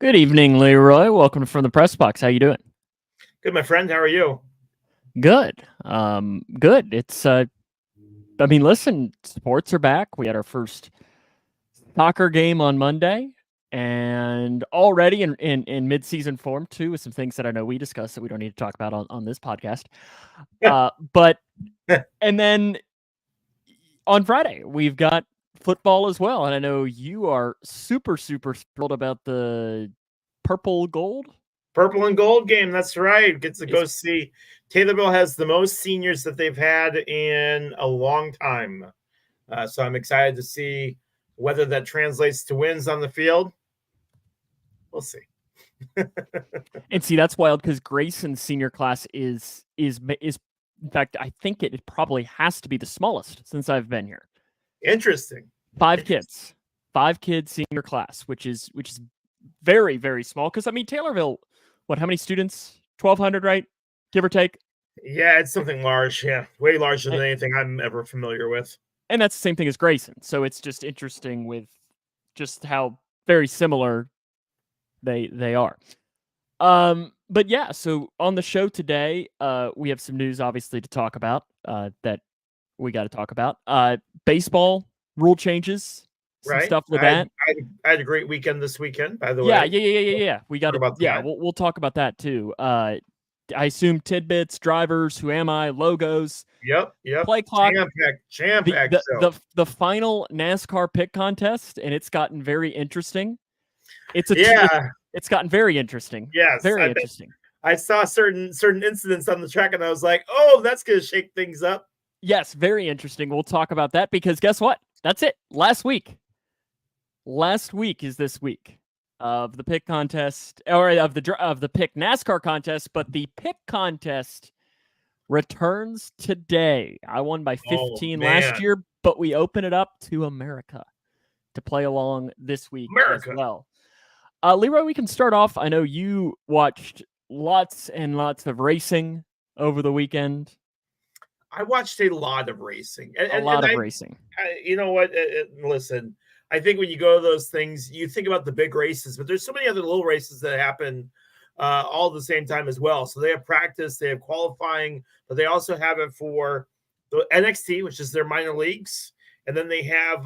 Good evening, Leroy. Welcome from the Pressbox. How you doing? Good, my friend. How are you? Good. Good. Listen, sports are back. We had our first soccer game on Monday, and already in mid-season form too, with some things that I know we discussed that we don't need to talk about on this podcast. But and then on Friday we've got football as well, and I know you are super thrilled about the purple gold. Purple and gold game. That's right. Gets to go see. Taylorville has the most seniors that they've had in a long time. So I'm excited to see whether that translates to wins on the field. We'll see. And see, that's wild because Grayson's senior class is in fact, I think it probably has to be the smallest since I've been here. Interesting. Five kids senior class, which is very small. Because Taylorville, how many students? 1,200, right? Give or take. Yeah, it's something large. Yeah, way larger than anything I'm ever familiar with. And that's the same thing as Grayson. So it's just interesting with just how very similar they are. But yeah, so on the show today, we have some news obviously to talk about that we got to talk about. Baseball rule changes, some stuff with that. I had a great weekend this weekend, by the way. Yeah. We got to we'll talk about that too. I assume tidbits, drivers, who am I, logos. Yep. Play clock. Jam-packed. The final NASCAR pick contest, and it's gotten very interesting. It's gotten very interesting. Yes, very interesting. I saw certain incidents on the track, and I was like, "Oh, that's going to shake things up." Yes, very interesting. We'll talk about that because guess what? That's it. Last week is this week of the pick contest, or of the pick NASCAR contest. But the pick contest returns today. I won by 15 last year, but we open it up to America to play along this week as well. Leroy, we can start off. I know you watched lots and lots of racing over the weekend. I watched a lot of racing. Racing. You know what? Listen, I think when you go to those things, you think about the big races, but there's so many other little races that happen all at the same time as well. So they have practice, they have qualifying, but they also have it for the NXT, which is their minor leagues. And then they have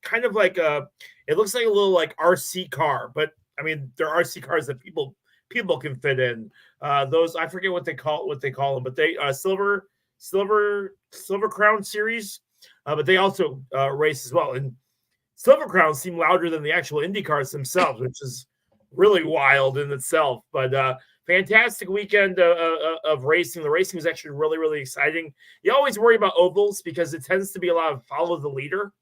kind of like it looks like a little like RC car, but I mean, they're RC cars that people can fit in. Those, I forget what they call them, but they Silver Crown series, but they also race as well. And Silver Crowns seem louder than the actual Indy cars themselves, which is really wild in itself. But fantastic weekend of racing. The racing was actually really exciting. You always worry about ovals because it tends to be a lot of follow the leader,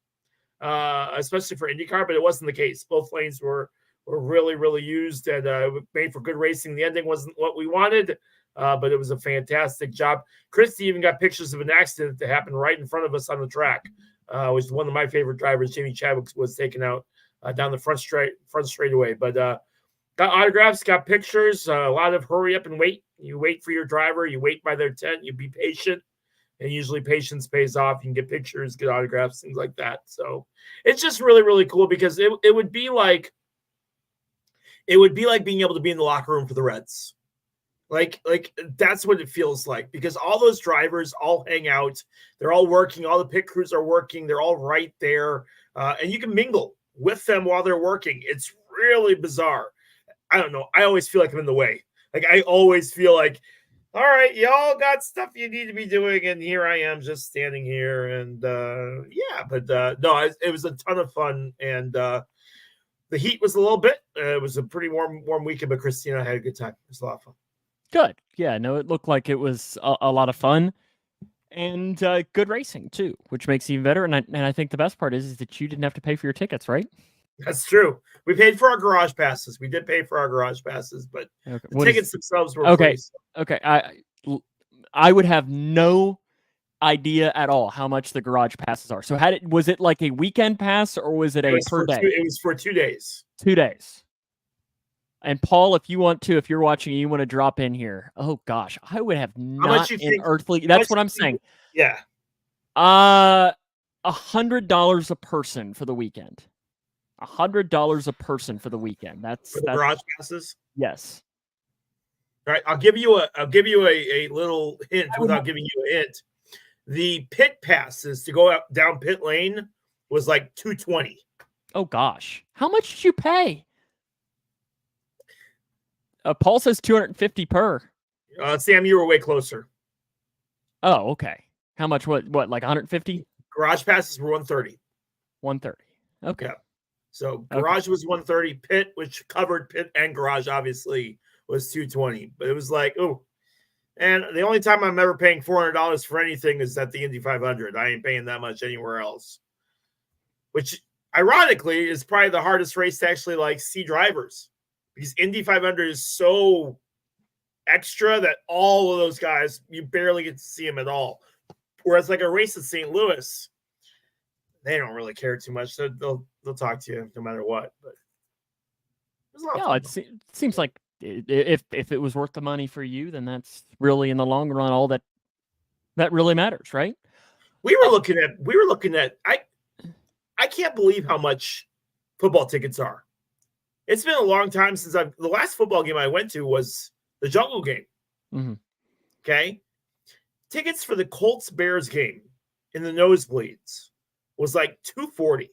especially for IndyCar, but it wasn't the case. Both lanes were really used and made for good racing. The ending wasn't what we wanted, but it was a fantastic job. Christy even got pictures of an accident that happened right in front of us on the track. Was one of my favorite drivers, Jimmy Chadwick, was taken out down the front straightaway. But got autographs, got pictures, a lot of hurry up and wait. You wait for your driver, you wait by their tent, you be patient, and usually patience pays off. You can get pictures, get autographs, things like that. So it's just really cool because it would be like being able to be in the locker room for the Reds. Like that's what it feels like because all those drivers all hang out. They're all working. All the pit crews are working. They're all right there. And you can mingle with them while they're working. It's really bizarre. I don't know. I always feel like I'm in the way. Like I always feel like, all right, y'all got stuff you need to be doing. And here I am just standing here. And no, it was a ton of fun. And the heat was a little bit. It was a pretty warm weekend, but Christina had a good time. It was a lot of fun. Good. Yeah, no, it looked like it was a lot of fun and good racing too, which makes it even better. And I think the best part is that you didn't have to pay for your tickets, right? That's true. We paid for our garage passes. We did pay for our garage passes, but the tickets themselves were free. Okay. I would have no idea at all how much the garage passes are. So was it like a weekend pass or was it per day? It was for 2 days. 2 days. And Paul, if you're watching, you want to drop in here. Oh gosh, I would have not an earthly. That's what I'm saying. Yeah. $100 a person for the weekend. $100 a person for the weekend. For the garage passes. Yes. All right, I'll give you a little hint without giving you a hint. The pit passes to go up down pit lane was like $220. Oh gosh, how much did you pay? Paul says $250 per. Sam, you were way closer. Oh, okay. How much? What? Like $150? Garage passes were $130. $130. Okay. Yeah. So garage was $130. Pit, which covered pit and garage, obviously, was $220. But it was like, oh. And the only time I'm ever paying $400 for anything is at the Indy 500. I ain't paying that much anywhere else. Which, ironically, is probably the hardest race to actually like see drivers, because Indy 500 is so extra that all of those guys, you barely get to see them at all. Whereas like a race at St. Louis, they don't really care too much. So they'll talk to you no matter what. But it seems like if it was worth the money for you, then that's really in the long run all that really matters, right? We were looking at I can't believe how much football tickets are. It's been a long time since the last football game I went to was the Jungle game. Mm-hmm. Okay. Tickets for the Colts Bears game in the nosebleeds was like $240.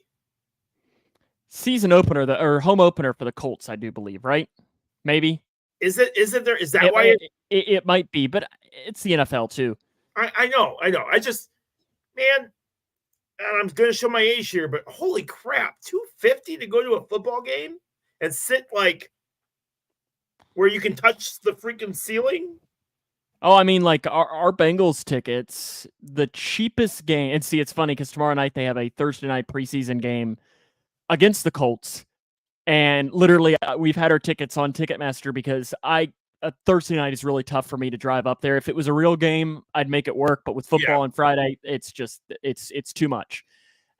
Season opener, or home opener for the Colts, I do believe, right? Maybe. Is it there? Is that why it might be, but it's the NFL too. I know. I just, man, and I'm going to show my age here, but holy crap, $250 to go to a football game and sit like where you can touch the freaking ceiling? Oh, I mean, like our Bengals tickets, the cheapest game. And see, it's funny because tomorrow night they have a Thursday night preseason game against the Colts. And literally, we've had our tickets on Ticketmaster because Thursday night is really tough for me to drive up there. If it was a real game, I'd make it work. But with football on Friday, it's too much.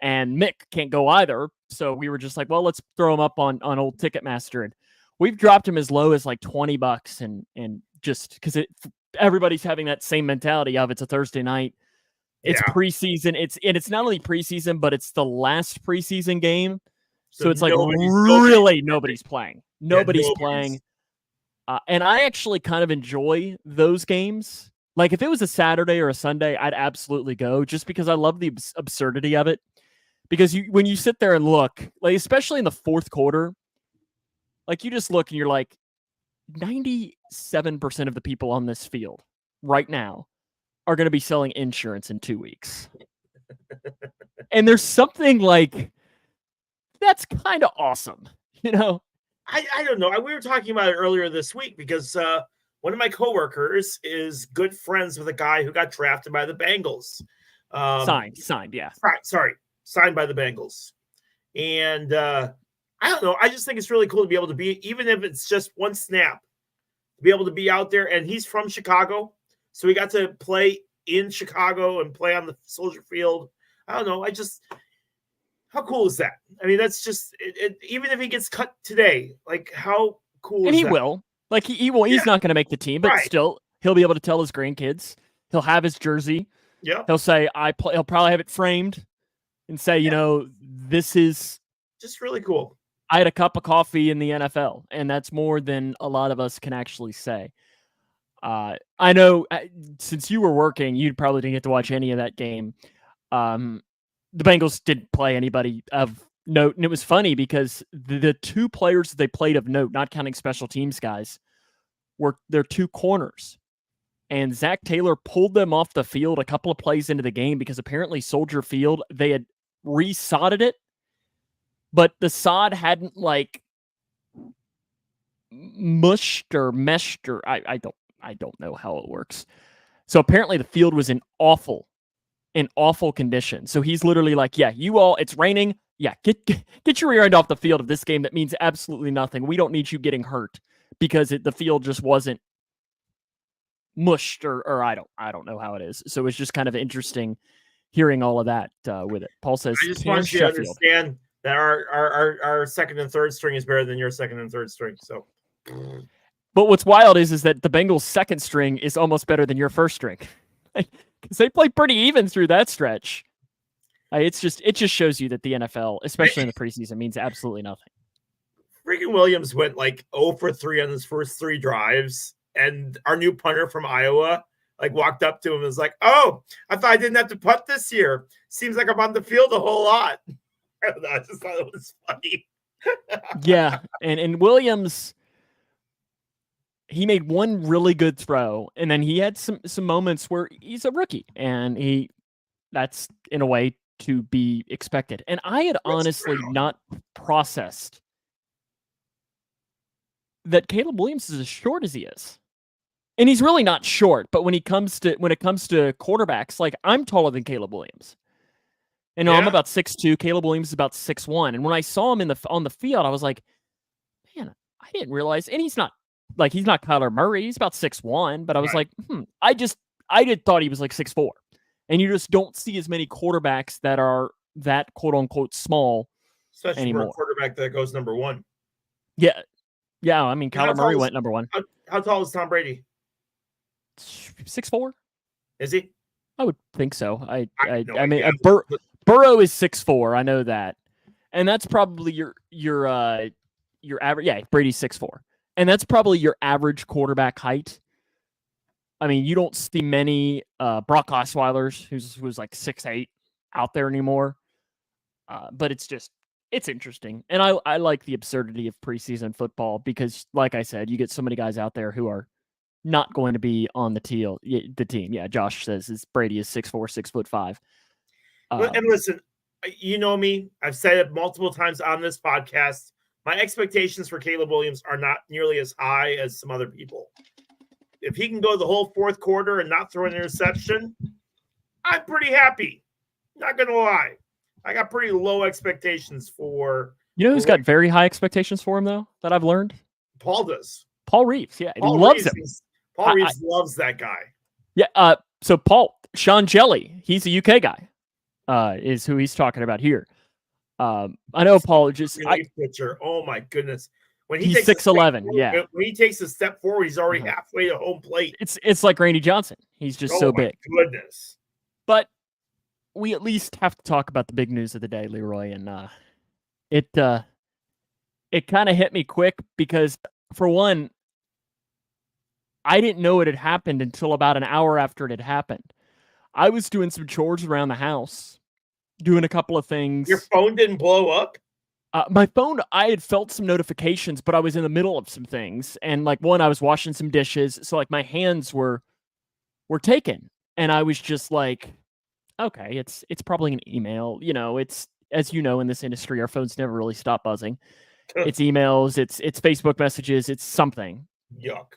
And Mick can't go either. So we were just like, well, let's throw him up on old Ticketmaster. And we've dropped him as low as like $20. And just because everybody's having that same mentality of it's a Thursday night. It's preseason. It's not only preseason, but it's the last preseason game. So it's like nobody's playing. Nobody's playing. And I actually kind of enjoy those games. Like if it was a Saturday or a Sunday, I'd absolutely go just because I love the absurdity of it. Because when you sit there and look, like especially in the fourth quarter, like you just look and you're like, 97% of the people on this field right now are going to be selling insurance in 2 weeks. And there's something like, that's kind of awesome, you know? I don't know. We were talking about it earlier this week because one of my coworkers is good friends with a guy who got drafted by the Bengals. Signed, yeah. Signed by the Bengals. And I don't know. I just think it's really cool to be able to be, even if it's just one snap, to be able to be out there. And he's from Chicago, so he got to play in Chicago and play on the Soldier Field. I don't know. How cool is that? I mean, that's just even if he gets cut today, like how cool and is he that? Will. Like he will. He's not going to make the team, but still, he'll be able to tell his grandkids. He'll have his jersey. Yeah. He'll say, he'll probably have it framed and say, you know, this is just really cool. I had a cup of coffee in the NFL, and that's more than a lot of us can actually say. I know since you were working, you probably didn't get to watch any of that game. The Bengals didn't play anybody of note, and it was funny because the two players that they played of note, not counting special teams guys, were their two corners. And Zach Taylor pulled them off the field a couple of plays into the game because apparently Soldier Field, they had resodded it, but the sod hadn't like mushed or meshed or I don't know how it works. So apparently the field was in awful condition. So he's literally like, yeah, you all, it's raining. Yeah, get your rear end off the field of this game that means absolutely nothing. We don't need you getting hurt because the field just wasn't mushed or I don't know how it is. So it's just kind of interesting hearing all of that with it. Paul says, I just want you to understand that our second and third string is better than your second and third string. So, but what's wild is that the Bengals' second string is almost better than your first string. Because they played pretty even through that stretch. It just shows you that the NFL, especially in the preseason, means absolutely nothing. Freaking Williams went like 0 for 3 on his first 3 drives, and our new punter from Iowa like walked up to him and was like, "Oh, I thought I didn't have to punt this year. Seems like I'm on the field a whole lot." I just thought it was funny. Yeah, and Williams, he made one really good throw, and then he had some moments where he's a rookie, and that's in a way to be expected. And I had honestly not processed that Caleb Williams is as short as he is. And he's really not short, but when it comes to quarterbacks, like I'm taller than Caleb Williams. And I'm about 6'2". Caleb Williams is about 6'1". And when I saw him on the field, I was like, man, I didn't realize. And he's not Kyler Murray. He's about 6'1". But I was like, I did thought he was like 6'4". And you just don't see as many quarterbacks that are that quote unquote small, especially anymore. for a quarterback that goes number 1. Yeah. I mean, Kyler Murray went number 1. How tall is Tom Brady? 6'4". Is he? I would think so. I mean, idea. Burrow is 6'4". I know that, and that's probably your average. Yeah, Brady's 6'4", and that's probably your average quarterback height. I mean, you don't see many Brock Osweiler's who's like 6'8" out there anymore. But it's interesting, and I like the absurdity of preseason football because, like I said, you get so many guys out there who are not going to be on the team. Yeah, Josh says Brady is 6'4", 6'5". And listen, you know me. I've said it multiple times on this podcast. My expectations for Caleb Williams are not nearly as high as some other people. If he can go the whole fourth quarter and not throw an interception, I'm pretty happy. Not going to lie. I got pretty low expectations for... You know who's got very high expectations for him, though, that I've learned? Paul does. Paul Reeves, yeah. He loves him. Paul Reeves loves that guy. Yeah, so Sean Jelly, he's a UK guy, is who he's talking about here. I know Paul just... Pitcher. Oh, my goodness. When he's 6'11", yeah. When he takes a step forward, he's already halfway to home plate. It's like Randy Johnson. He's just so big. Goodness. But we at least have to talk about the big news of the day, Leroy, and it kind of hit me quick because, for one, I didn't know it had happened until about an hour after it had happened. I was doing some chores around the house, doing a couple of things. Your phone didn't blow up? My phone, I had felt some notifications, but I was in the middle of some things. And like I was washing some dishes. So like my hands were taken. And I was just like, okay, it's probably an email. You know, it's, as you know, in this industry, our phones never really stop buzzing. It's emails, it's Facebook messages, it's something. Yuck.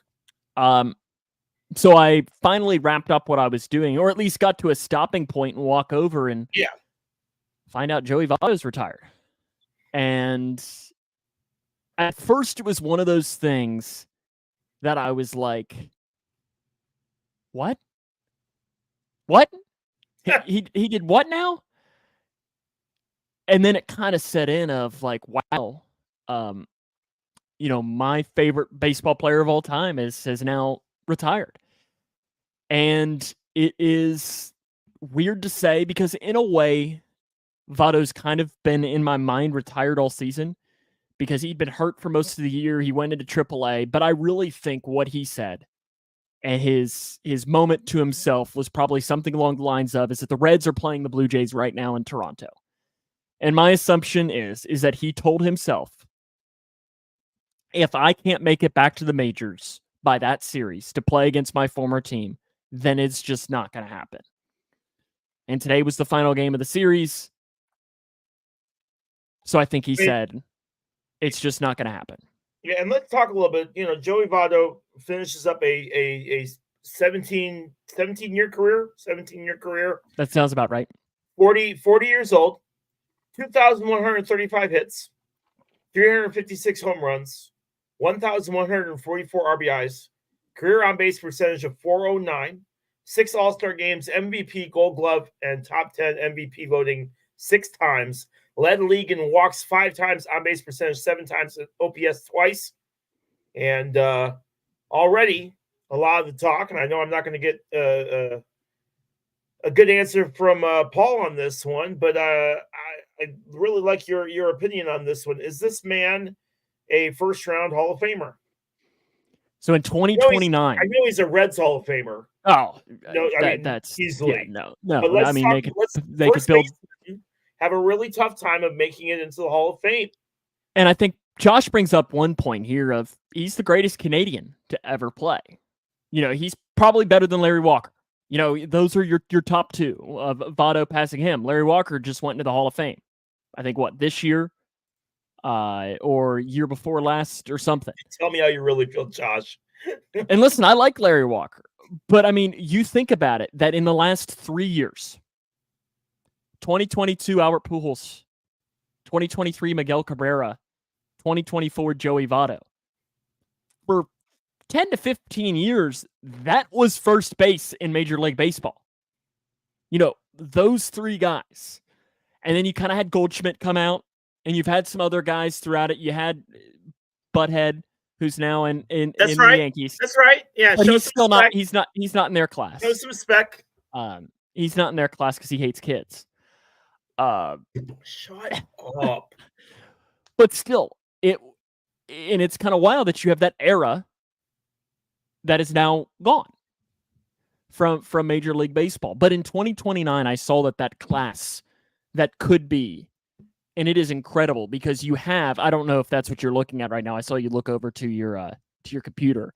So I finally wrapped up what I was doing, or at least got to a stopping point and walk over and find out Joey Votto's retired. And at first it was one of those things that I was like, what? He did what now? And then it kind of set in of like, wow, you know, my favorite baseball player of all time has now retired. And it is weird to say because in a way, Votto's kind of been in my mind retired all season because he'd been hurt for most of the year. He went into AAA, but I really think what he said and his moment to himself was probably something along the lines of is that the Reds are playing the Blue Jays right now in Toronto. And my assumption is that he told himself, if I can't make it back to the majors by that series to play against my former team, then it's just not going to happen. And today was the final game of the series. So I think he said, it's just not going to happen. Yeah, and let's talk a little bit. You know, Joey Votto finishes up a 17-year career. That sounds about right. 40 years old, 2,135 hits, 356 home runs, 1,144 RBIs, career on-base percentage of .409, 6 All-Star games, MVP, Gold Glove, and top 10 MVP voting 6 times. Led the league in walks 5 times, on-base percentage 7 times, OPS twice. And already a lot of the talk, and I know I'm not going to get a good answer from Paul on this one, but I really like your opinion on this one. Is this man a first round Hall of Famer? So in I 2029, know he's a Reds Hall of Famer. oh, No, I mean that's easily. no. But I mean, they could first build, basemen have a really tough time of making it into the Hall of Fame. and I think Josh brings up one point here of he's the greatest Canadian to ever play. He's probably better than Larry Walker. Those are your top two of Votto passing him. Larry Walker just went into the Hall of Fame. I think this year, or year before last or something. Tell me how you really feel, Josh. And listen, I like Larry Walker, but I mean, you think about it, that in the last 3 years, 2022 Albert Pujols, 2023 Miguel Cabrera, 2024 Joey Votto. For 10 to 15 years, that was first base in Major League Baseball. Those three guys. And then you kind of had Goldschmidt come out, and you've had some other guys throughout it. You had Butthead, who's now in That's right. the Yankees. That's right. Yeah, but he's still not. He's not in their class. Show some respect. He's not in their class because he hates kids. Shut up. But still, it's kind of wild that you have that era that is now gone from Major League Baseball. But in 2029, I saw that class that could be, and it is incredible because you have, I don't know if that's what you're looking at right now. I saw you look over to your computer,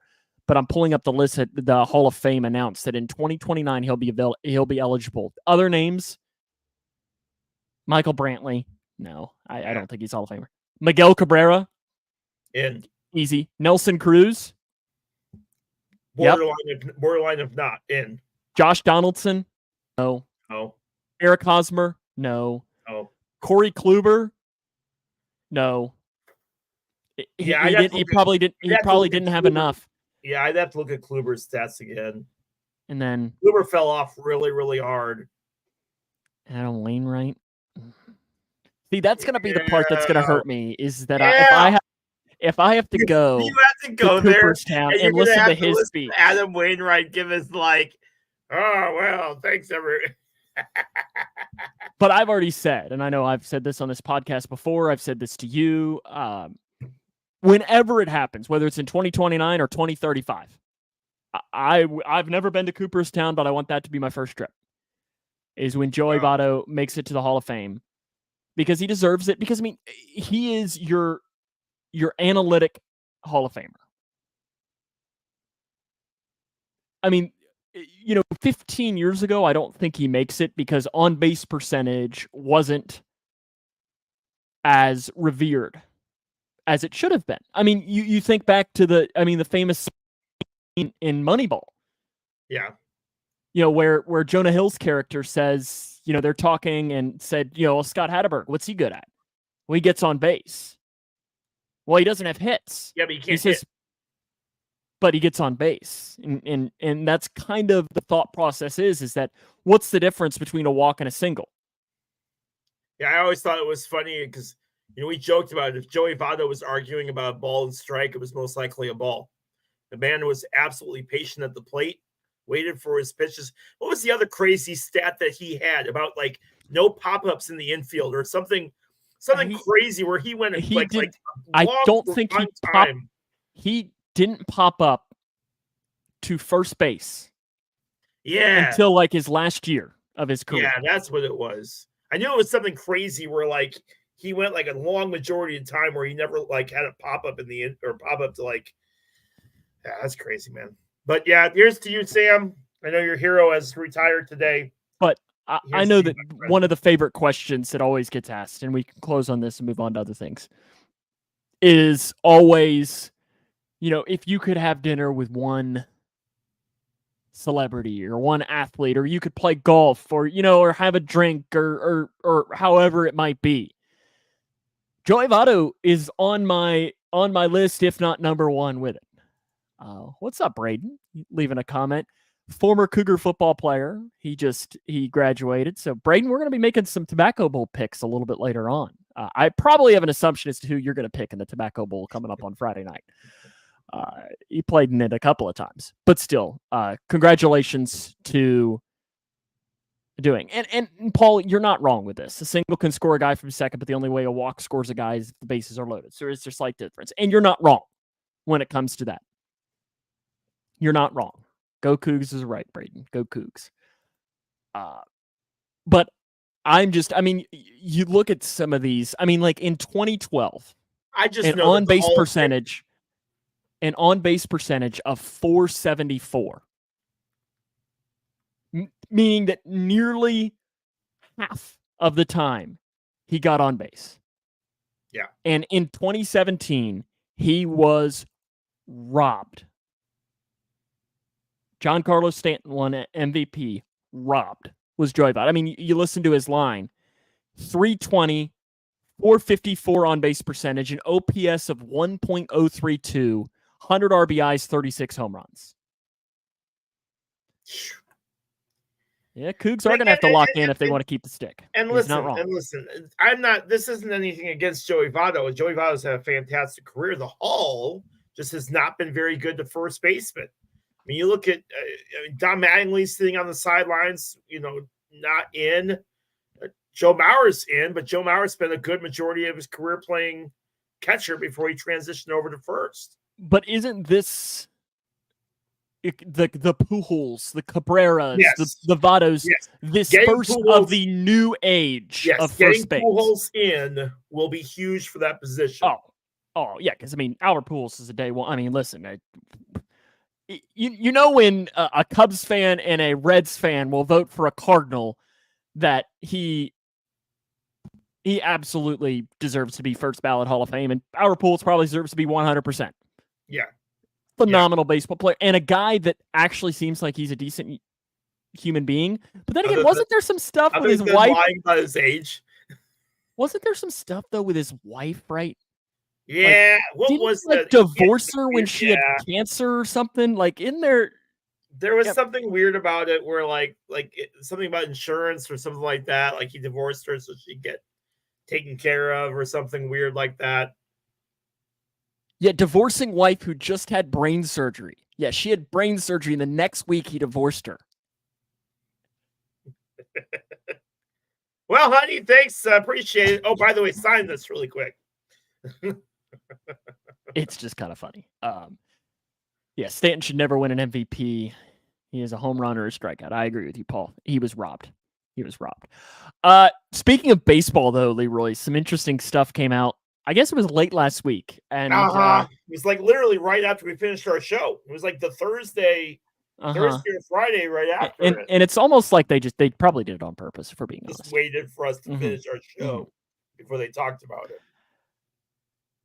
but I'm pulling up the list that the Hall of Fame announced that in 2029 he'll be eligible. Other names: Michael Brantley. No, I don't think he's Hall of Famer. Miguel Cabrera. In. Easy. Nelson Cruz. Borderline of not in. Josh Donaldson. No. No. Eric Hosmer. No. No. Corey Kluber. No. He probably didn't have enough. Yeah, I'd have to look at Kluber's stats again. And then Kluber fell off really, really hard. Adam Wainwright. See, that's gonna be the part that's gonna hurt me. Is that if I have to go, you have to go there Cooperstown and listen to his speech. Adam Wainwright give us like, oh well, thanks everyone. But I've already said, and I know I've said this on this podcast before. I've said this to you. Whenever it happens, whether it's in 2029 or 2035, I've never been to Cooperstown, but I want that to be my first trip. Is when Joey Votto makes it to the Hall of Fame, because he deserves it. Because I mean, he is your analytic Hall of Famer. I mean, 15 years ago, I don't think he makes it because on-base percentage wasn't as revered as it should have been. I mean, you think back to the famous scene in Moneyball. Yeah. Where Jonah Hill's character says, they're talking and said, Scott Hatteberg, what's he good at? Well, he gets on base. Well, he doesn't have hits. Yeah, but he can't hit. But he gets on base. And that's kind of the thought process is that what's the difference between a walk and a single? Yeah, I always thought it was funny because, we joked about it. If Joey Votto was arguing about a ball and strike, it was most likely a ball. The man was absolutely patient at the plate, waited for his pitches. What was the other crazy stat that he had about like no pop-ups in the infield or something crazy where he went I don't think he didn't pop up to first base. Yeah. Until like his last year of his career. Yeah, that's what it was. I knew it was something crazy where like he went like a long majority of time where he never like had a pop up pop up to like. Yeah, that's crazy, man. But yeah, here's to you, Sam. I know your hero has retired today. But I know that one of the favorite questions that always gets asked, and we can close on this and move on to other things, is always, if you could have dinner with one celebrity or one athlete, or you could play golf or, or have a drink or however it might be. Joey Votto is on my list, if not number one with it. What's up, Braden? Leaving a comment. Former Cougar football player. He graduated. So, Braden, we're going to be making some Tobacco Bowl picks a little bit later on. I probably have an assumption as to who you're going to pick in the Tobacco Bowl coming up on Friday night. He played in it a couple of times. But still, congratulations to doing. And Paul, you're not wrong with this. A single can score a guy from second, but the only way a walk scores a guy is if the bases are loaded. So it's a slight difference. And you're not wrong when it comes to that. You're not wrong. Go Cougs is right, Braden. Go Cougs. But you look at some of these. I mean, like in 2012, I just an know on-base percentage of 474. Meaning that nearly half of the time he got on base. Yeah. And in 2017, he was robbed. Giancarlo Stanton won MVP. Robbed was Joey Votto. I mean, you listen to his line. 320, 454 on-base percentage, an OPS of 1.032, 100 RBIs, 36 home runs. Yeah, Cougs are going to have to lock in if they want to keep the stick. And listen, I'm not. This isn't anything against Joey Votto. Joey Votto's had a fantastic career. The Hall just has not been very good to first baseman. I mean, you look at Don Mattingly sitting on the sidelines, not in. Joe Mauer's in, but Joe Mauer spent a good majority of his career playing catcher before he transitioned over to first. But isn't this the Pujols, the Cabreras, yes. the Vottos, this getting first Pujols, of the new age of first base? Getting Pujols in will be huge for that position. Oh yeah, because I mean, Albert Pujols is a day one. I mean, listen, when a Cubs fan and a Reds fan will vote for a Cardinal, that he absolutely deserves to be first ballot Hall of Fame, and Albert Pujols probably deserves to be 100%. Yeah. Phenomenal baseball player, and a guy that actually seems like he's a decent human being. But then again, wasn't there some stuff with his wife? Lying about his age. Wasn't there some stuff though with his wife, right? Yeah. What was that? Divorce her when she had cancer or something? Like in there. There was something weird about it where like something about insurance or something like that. Like he divorced her so she'd get taken care of or something weird like that. Yeah, divorcing wife who just had brain surgery. Yeah, she had brain surgery, and the next week he divorced her. Well, honey, thanks. Appreciate it. Oh, by the way, sign this really quick. It's just kind of funny. Yeah, Stanton should never win an MVP. He is a home run or a strikeout. I agree with you, Paul. He was robbed. Speaking of baseball, though, Leroy, some interesting stuff came out. I guess it was late last week. And it was like literally right after we finished our show. It was like the Thursday or Friday right after it. And it's almost like they probably did it on purpose, if we're being honest. Just waited for us to finish our show before they talked about it.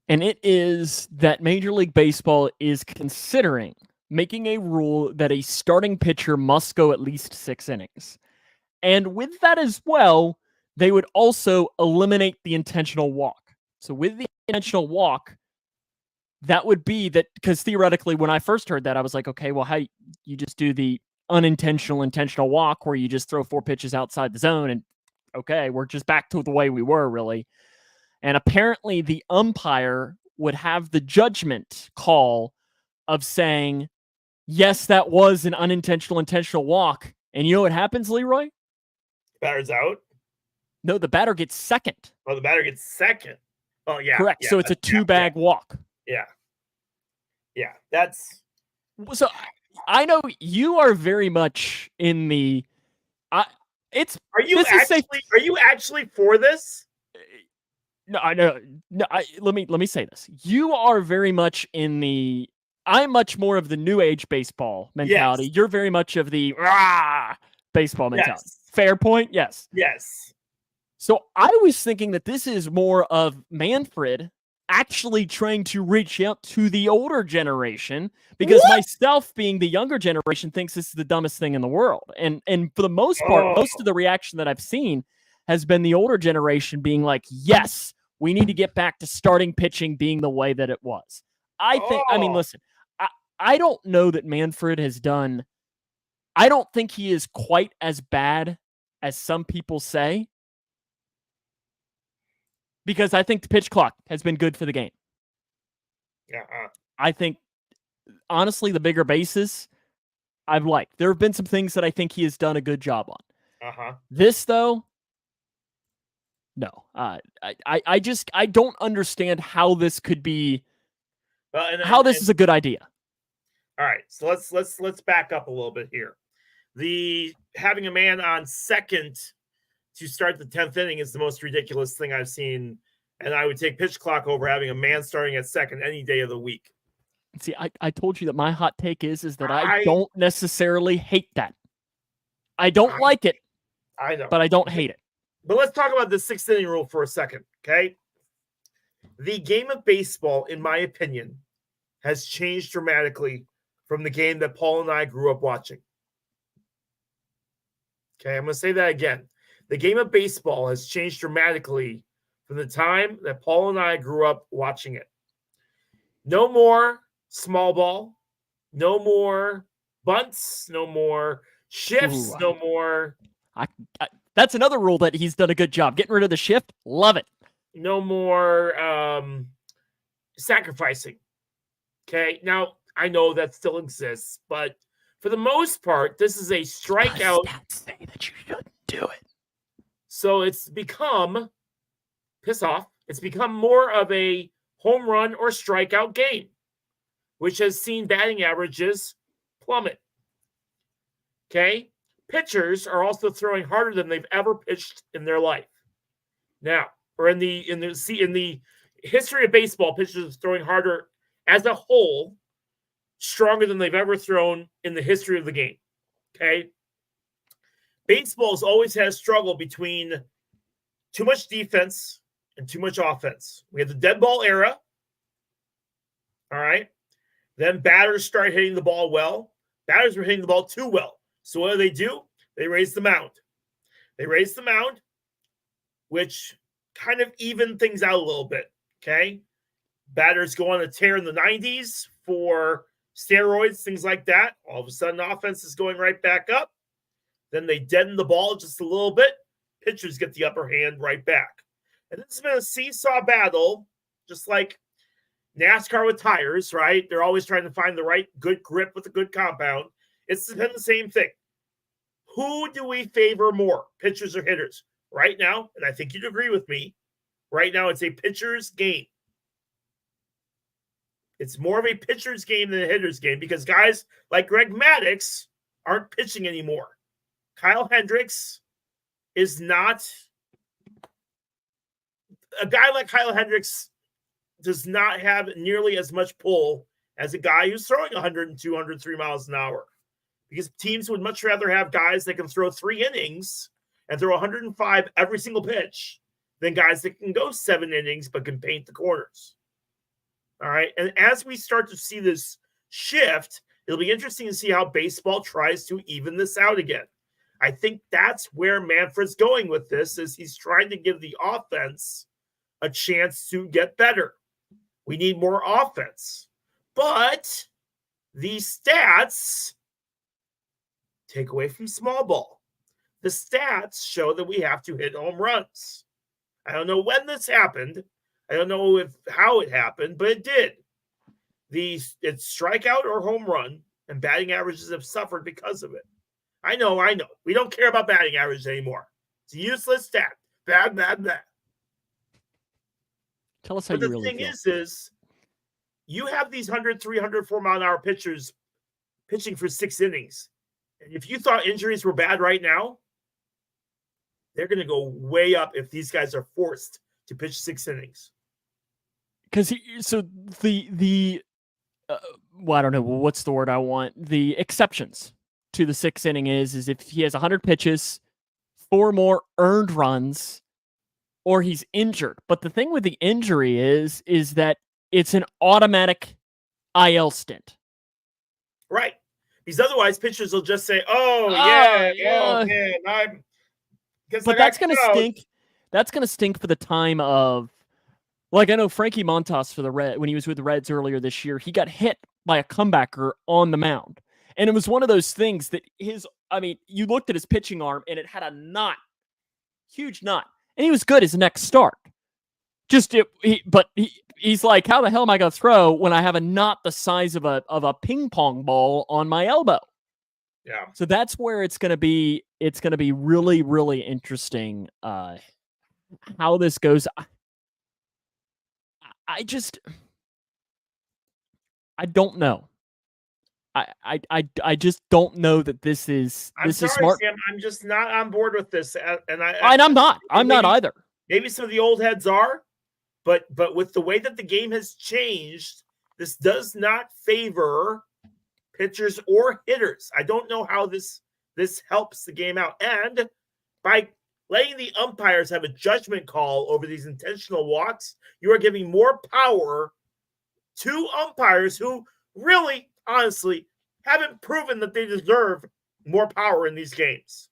And it is that Major League Baseball is considering making a rule that a starting pitcher must go at least 6 innings. And with that as well, they would also eliminate the intentional walk. So with the intentional walk, that would be that, because theoretically, when I first heard that, I was like, okay, well, how you just do the intentional walk where you just throw 4 pitches outside the zone and okay, we're just back to the way we were really. And apparently the umpire would have the judgment call of saying, yes, that was an intentional walk. And you know what happens, Leroy? Batter's out? No, the batter gets second. Oh, the batter gets second. Oh, yeah. Correct. Yeah, so it's a 2-bag walk. Yeah. Yeah. That's. So I know you are very much in the. Are you actually for this? No, I know. No, let me say this. You are very much in the. I'm much more of the new age baseball mentality. Yes. You're very much of the baseball mentality. Yes. Fair point. Yes. Yes. So I was thinking that this is more of Manfred actually trying to reach out to the older generation, because myself being the younger generation thinks this is the dumbest thing in the world. And for the most part, most of the reaction that I've seen has been the older generation being like, yes, we need to get back to starting pitching being the way that it was. I mean, listen, I don't know that Manfred has done, I don't think he is quite as bad as some people say, because I think the pitch clock has been good for the game. Yeah. I think, honestly, the bigger bases I've liked. There have been some things that I think he has done a good job on. This though, no. I don't understand how this could be. How this is a good idea. All right, so let's back up a little bit here. Having a man on second to start the 10th inning is the most ridiculous thing I've seen, and I would take pitch clock over having a man starting at second any day of the week. See, I told you that my hot take is that I don't necessarily hate that. I don't like it. I know, but I don't hate it. But let's talk about the 6th inning rule for a second, okay? The game of baseball, in my opinion, has changed dramatically from the game that Paul and I grew up watching. Okay, I'm going to say that again. The game of baseball has changed dramatically from the time that Paul and I grew up watching it. No more small ball, no more bunts, no more shifts, no more. That's another rule that he's done a good job. Getting rid of the shift, love it. No more sacrificing. Okay, now I know that still exists, but for the most part, this is a strikeout. Say that you shouldn't do it. So it's become, piss off, it's become more of a home run or strikeout game, which has seen batting averages plummet. Okay? Pitchers are also throwing harder than they've ever pitched in their life. Now, or in the history of baseball, pitchers are throwing harder as a whole, stronger than they've ever thrown in the history of the game. Okay? Baseball's always had a struggle between too much defense and too much offense. We had the dead ball era. All right. Then batters started hitting the ball well. Batters were hitting the ball too well. So what do? They raise the mound. They raise the mound, which kind of evened things out a little bit. Okay. Batters go on a tear in the 90s for steroids, things like that. All of a sudden, offense is going right back up. Then they deaden the ball just a little bit. Pitchers get the upper hand right back. And this has been a seesaw battle, just like NASCAR with tires, right? They're always trying to find the right good grip with a good compound. It's been the same thing. Who do we favor more, pitchers or hitters? Right now, and I think you'd agree with me, right now it's a pitcher's game. It's more of a pitcher's game than a hitter's game because guys like Greg Maddux aren't pitching anymore. Kyle Hendricks is not a guy like Kyle Hendricks does not have nearly as much pull as a guy who's throwing 102, 103 miles an hour because teams would much rather have guys that can throw 3 innings and throw 105 every single pitch than guys that can go 7 innings but can paint the corners. All right. And as we start to see this shift, it'll be interesting to see how baseball tries to even this out again. I think that's where Manfred's going with this, is he's trying to give the offense a chance to get better. We need more offense. But these stats take away from small ball. The stats show that we have to hit home runs. I don't know when this happened. I don't know how it happened, but it did. It's strikeout or home run, and batting averages have suffered because of it. I know. We don't care about batting average anymore. It's a useless stat. Bad. Tell us how you really feel. The thing is you have these 100, 300, 4-mile-an-hour pitchers pitching for 6 innings. And if you thought injuries were bad right now, they're going to go way up if these guys are forced to pitch 6 innings. Because I don't know what's the word I want. The exceptions to the 6th inning is if he has 100 pitches, 4 more earned runs, or he's injured. But the thing with the injury is that it's an automatic IL stint. Right. Because otherwise pitchers will just say, oh man, but that's going to stink. That's going to stink for the time of, like, I know Frankie Montas for the Red, when he was with the Reds earlier this year, he got hit by a comebacker on the mound. And it was one of those things that you looked at his pitching arm and it had a knot, huge knot, and he was good his next start. He's like, how the hell am I going to throw when I have a knot the size of a ping pong ball on my elbow? Yeah. So that's where it's going to be. It's going to be really, really interesting how this goes. I don't know. I just don't know that this is I'm sorry, smart. Sam. I'm just not on board with this, and I'm not. I'm not either. Maybe some of the old heads are, but with the way that the game has changed, this does not favor pitchers or hitters. I don't know how this helps the game out, and by letting the umpires have a judgment call over these intentional walks, you are giving more power to umpires who really, honestly, haven't proven that they deserve more power in these games.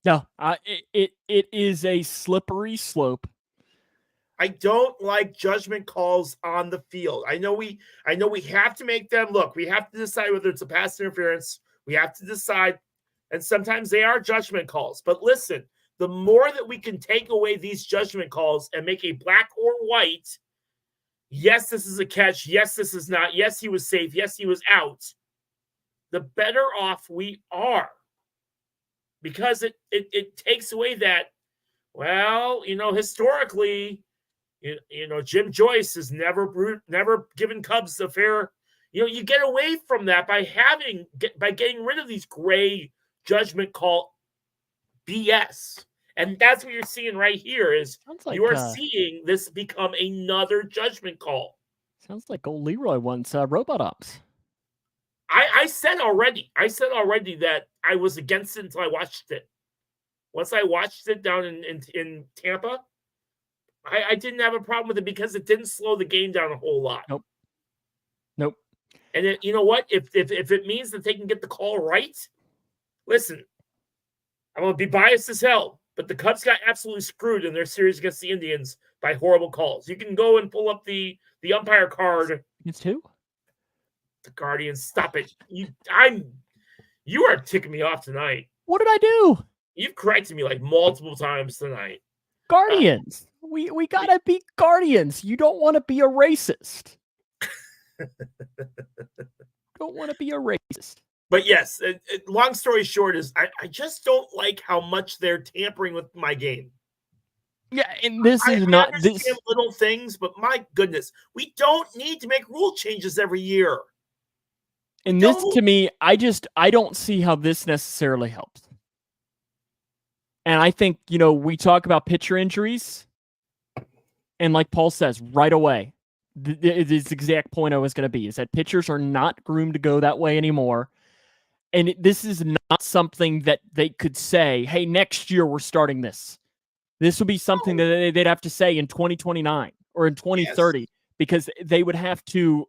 No, it is a slippery slope. I don't like judgment calls on the field. I know we have to make them look. We have to decide whether it's a pass interference. We have to decide, and sometimes they are judgment calls. But listen, the more that we can take away these judgment calls and make a black or white, yes, this is a catch. Yes, this is not. Yes, he was safe. Yes, he was out. The better off we are, because it takes away that. Well, historically, Jim Joyce has never given Cubs a fair. You get away from that by getting rid of these gray judgment call BS. And that's what you're seeing right here is you are seeing this become another judgment call. Sounds like old Leroy wants robot ops. I said already that I was against it until I watched it. Once I watched it down in Tampa, I didn't have a problem with it because it didn't slow the game down a whole lot. Nope. And you know what? If it means that they can get the call right, listen, I'm going to be biased as hell, but the Cubs got absolutely screwed in their series against the Indians by horrible calls. You can go and pull up the umpire card. It's who? The Guardians. Stop it. You are ticking me off tonight. What did I do? You've corrected me like multiple times tonight. Guardians. We gotta be Guardians. You don't want to be a racist. Don't want to be a racist. But yes, long story short is I just don't like how much they're tampering with my game. Yeah, and this is not this little things, but my goodness, we don't need to make rule changes every year. And this, to me, I don't see how this necessarily helps. And I think, we talk about pitcher injuries, and like Paul says, right away, this exact point I was going to be, is that pitchers are not groomed to go that way anymore. And this is not something that they could say, hey, next year we're starting this. This would be something that they'd have to say in 2029 or in 2030, because they would have to,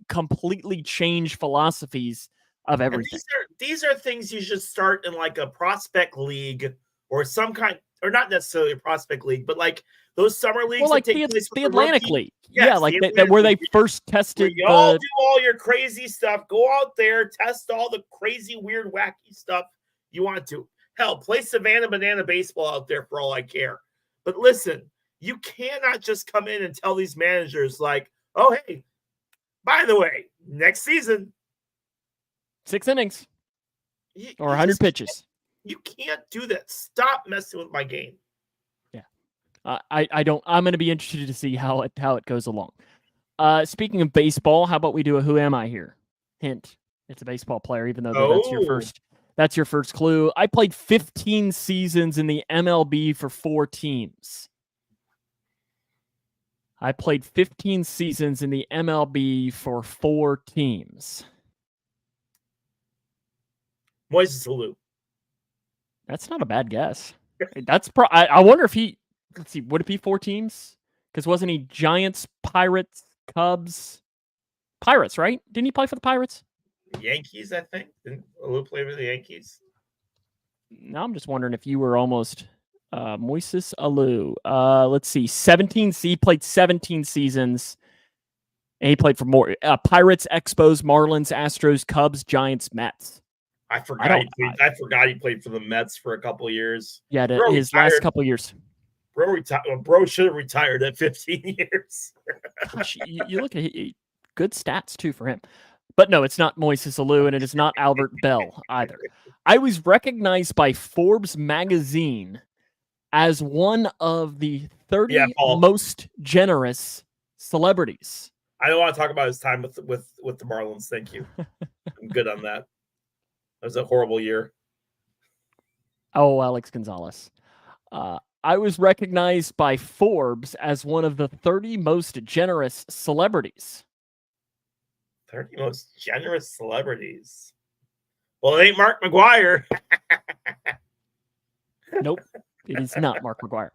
completely change philosophies of everything. These are things you should start in like a prospect league or some kind, or not necessarily a prospect league, but like those summer leagues. Well, like the Atlantic League. Yes, like where they first tested. You all do all your crazy stuff. Go out there, test all the crazy, weird, wacky stuff you want to. Hell, play Savannah Banana baseball out there for all I care. But listen, you cannot just come in and tell these managers like, oh, hey, by the way, next season, 6 innings or 100 pitches. You can't do that. Stop messing with my game. Yeah, I don't. I'm going to be interested to see how it goes along. Speaking of baseball, how about we do a Who Am I here? Hint: it's a baseball player, even though that's your first. That's your first clue. I played 15 seasons in the MLB for 4 teams. I played 15 seasons in the MLB for 4 teams. Moises Alou. That's not a bad guess. That's I wonder if he. Let's see. Would it be 4 teams? Because wasn't he Giants, Pirates, Cubs, Pirates? Right? Didn't he play for the Pirates? Yankees, I think. Didn't Alou play for the Yankees? Now I'm just wondering if you were almost Moises Alou. Let's see. He played 17 seasons. And he played for more Pirates, Expos, Marlins, Astros, Cubs, Giants, Mets. I forgot he played for the Mets for a couple of years. Yeah, his last couple of years. Bro should have retired at 15 years. Gosh, you look at good stats too for him. But no, it's not Moises Alou, and it is not Albert Bell either. I was recognized by Forbes magazine as one of the 30 most generous celebrities. I don't want to talk about his time with the Marlins. Thank you. I'm good on that. That was a horrible year. Oh, Alex Gonzalez. I was recognized by Forbes as one of the 30 most generous celebrities. 30 most generous celebrities. Well, it ain't Mark McGwire. Nope, it is not Mark McGwire.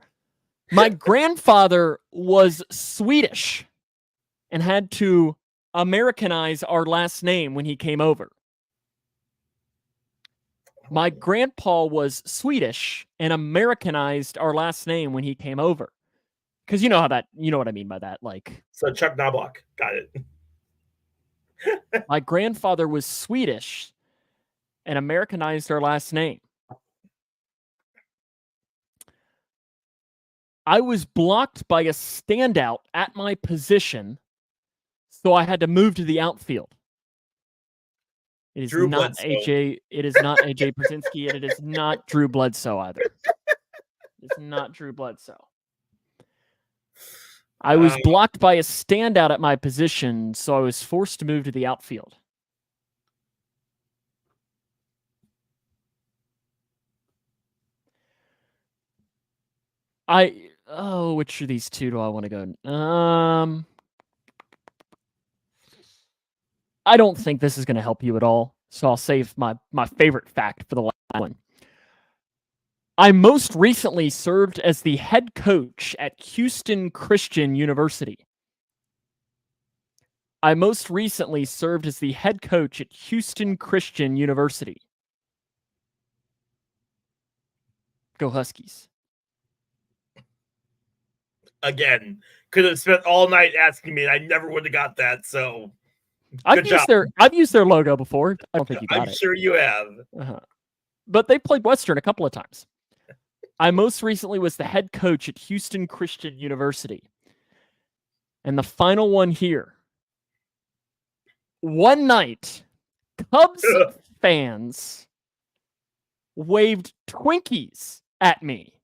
My grandfather was Swedish and had to Americanize our last name when he came over. My grandpa was Swedish and Americanized our last name when he came over. Because you know what I mean by that. Like, so Chuck Knobloch. Got it. My grandfather was Swedish and Americanized our last name. I was blocked by a standout at my position, so I had to move to the outfield. It is not AJ. It is not AJ Przinsky, and it is not Drew Bledsoe either. It's not Drew Bledsoe. I was blocked by a standout at my position, so I was forced to move to the outfield. Which of these two do I want to go? I don't think this is going to help you at all, so I'll save my favorite fact for the last one. I most recently served as the head coach at Houston Christian University. I most recently served as the head coach at Houston Christian University. Go Huskies. Again, could have spent all night asking me, and I never would have got that, so I've used their logo before. I don't think you got it. I'm sure you have. But they played Western a couple of times. I most recently was the head coach at Houston Christian University. And the final one here. One night, Cubs fans waved Twinkies at me.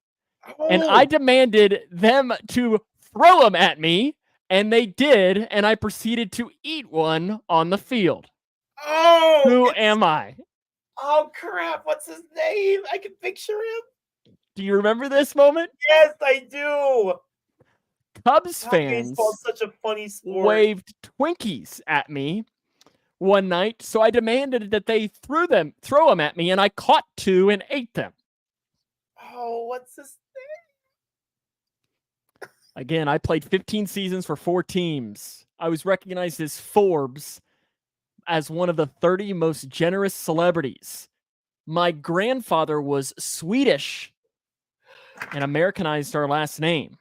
And I demanded them to throw them at me. And they did. And I proceeded to eat one on the field. Oh! Who am I? Oh, crap. What's his name? I can picture him. Do you remember this moment? Yes, I do. Cubs fans baseball's such a funny sport. Waved Twinkies at me one night, so I demanded that they throw them at me, and I caught two and ate them. Oh, what's his name? Again, I played 15 seasons for 4 teams. I was recognized as Forbes as one of the 30 most generous celebrities. My grandfather was Swedish and Americanized our last name.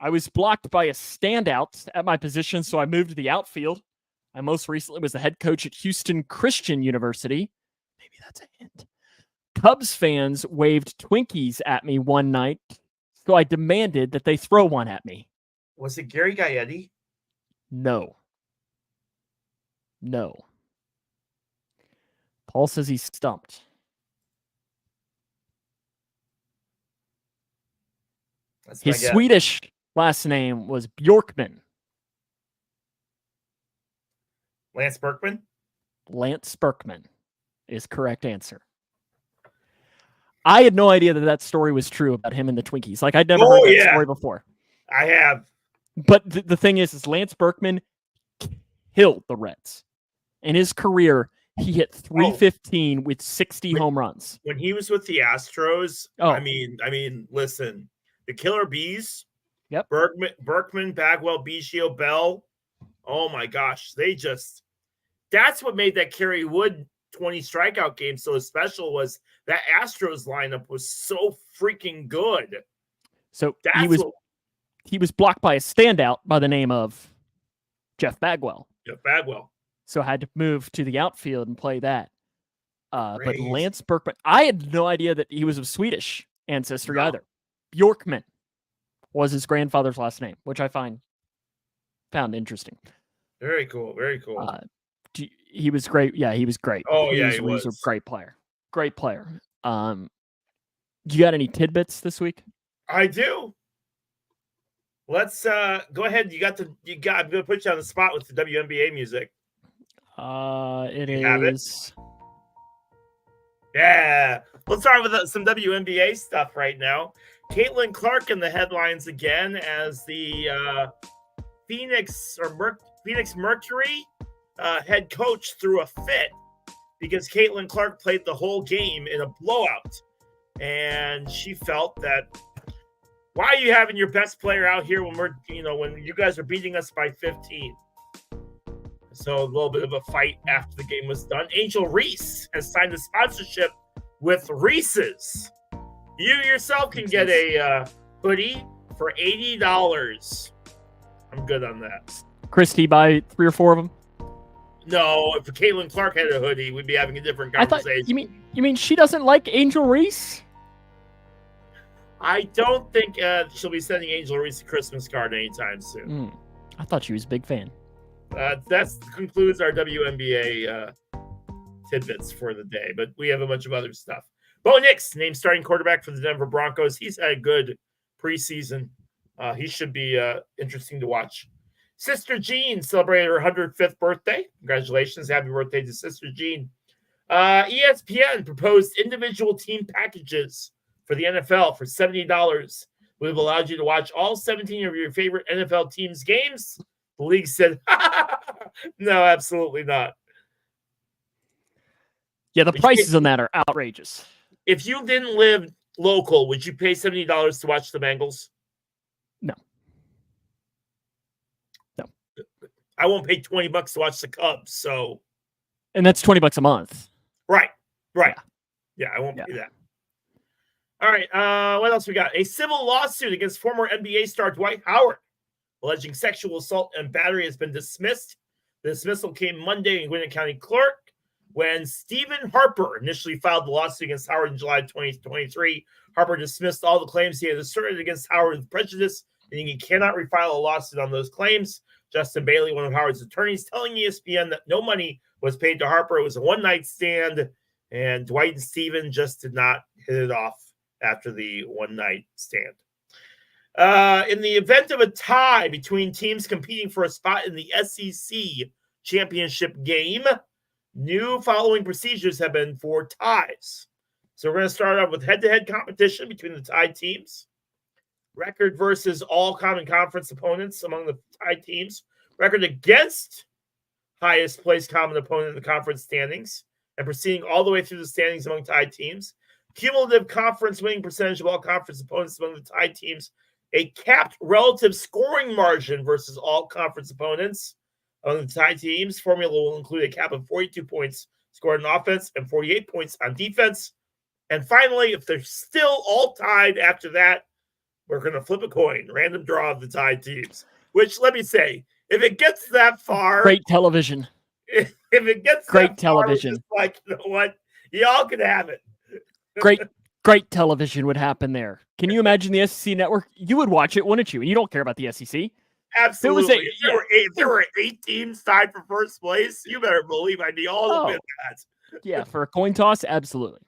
I was blocked by a standout at my position, so I moved to the outfield. I most recently was the head coach at Houston Christian University. Maybe that's a hint. Cubs fans waved Twinkies at me one night, so I demanded that they throw one at me. Was it Gary Gaetti? No. Paul says he's stumped. His Swedish last name was Bjorkman. Lance Berkman? Lance Berkman is correct answer. I had no idea that story was true about him and the Twinkies. Like, I'd never heard that story before. I have. But the thing is Lance Berkman killed the Reds. In his career, he hit 315 with 60 home runs. When he was with the Astros, I mean, listen, the Killer Bees, Berkman, Bagwell, Biggio, Bell. Oh my gosh, that's what made that Kerry Wood 20 strikeout game so special. Was that Astros lineup was so freaking good. So he was blocked by a standout by the name of Jeff Bagwell. So I had to move to the outfield and play that. But Lance Berkman, I had no idea that he was of Swedish ancestry either. Bjorkman was his grandfather's last name, which I found interesting. Very cool. He was great. Yeah, he was great. Oh, he yeah, was, he he was a was. great player. Great player. You got any tidbits this week? I do. Let's go ahead. I'm gonna put you on the spot with the WNBA music. It You have it? is. Yeah. Let's start with some WNBA stuff right now. Caitlin Clark in the headlines again as the Phoenix Mercury head coach threw a fit because Caitlin Clark played the whole game in a blowout. And she felt that, why are you having your best player out here when you guys are beating us by 15? So a little bit of a fight after the game was done. Angel Reese has signed a sponsorship with Reese's. You yourself can get a hoodie for $80. I'm good on that. Christy, buy 3 or 4 of them. No, if Caitlin Clark had a hoodie, we'd be having a different conversation. You mean she doesn't like Angel Reese? I don't think she'll be sending Angel Reese a Christmas card anytime soon. I thought she was a big fan. That concludes our WNBA tidbits for the day, but we have a bunch of other stuff. Bo Nix, named starting quarterback for the Denver Broncos. He's had a good preseason. He should be interesting to watch. Sister Jean celebrated her 105th birthday. Congratulations. Happy birthday to Sister Jean. ESPN proposed individual team packages for the NFL for $70. Would have allowed you to watch all 17 of your favorite NFL teams' games. The league said, no, absolutely not. Yeah, the prices on that are outrageous. If you didn't live local, would you pay $70 to watch the Bengals? No. I won't pay $20 to watch the Cubs. So, and that's $20 a month. Right. Yeah, I won't pay that. All right. What else we got? A civil lawsuit against former NBA star Dwight Howard, alleging sexual assault and battery, has been dismissed. The dismissal came Monday in Gwinnett County Clerk when Stephen Harper initially filed the lawsuit against Howard in July 2023. Harper dismissed all the claims he had asserted against Howard with prejudice, and he cannot refile a lawsuit on those claims. Justin Bailey, one of Howard's attorneys, telling ESPN that no money was paid to Harper. It was a one-night stand, and Dwight and Stephen just did not hit it off after the one-night stand. In the event of a tie between teams competing for a spot in the SEC championship game, new following procedures have been for ties. So we're going to start off with head-to-head competition between the tied teams. Record versus all common conference opponents among the tied teams. Record against highest placed common opponent in the conference standings, and proceeding all the way through the standings among tied teams. Cumulative conference winning percentage of all conference opponents among the tied teams. A capped relative scoring margin versus all conference opponents among the tied teams. Formula will include a cap of 42 points scored on offense and 48 points on defense. And finally, if they're still all tied after that, we're going to flip a coin, random draw of the tied teams. Which, let me say, if it gets that far, great television. If it gets great that television, far, like, you know what, y'all can have it. Great television would happen there. Can you imagine the SEC network? You would watch it, wouldn't you? And you don't care about the SEC. Absolutely. If there were 8 teams tied for first place, you better believe I'd be all over that. Yeah, for a coin toss, absolutely.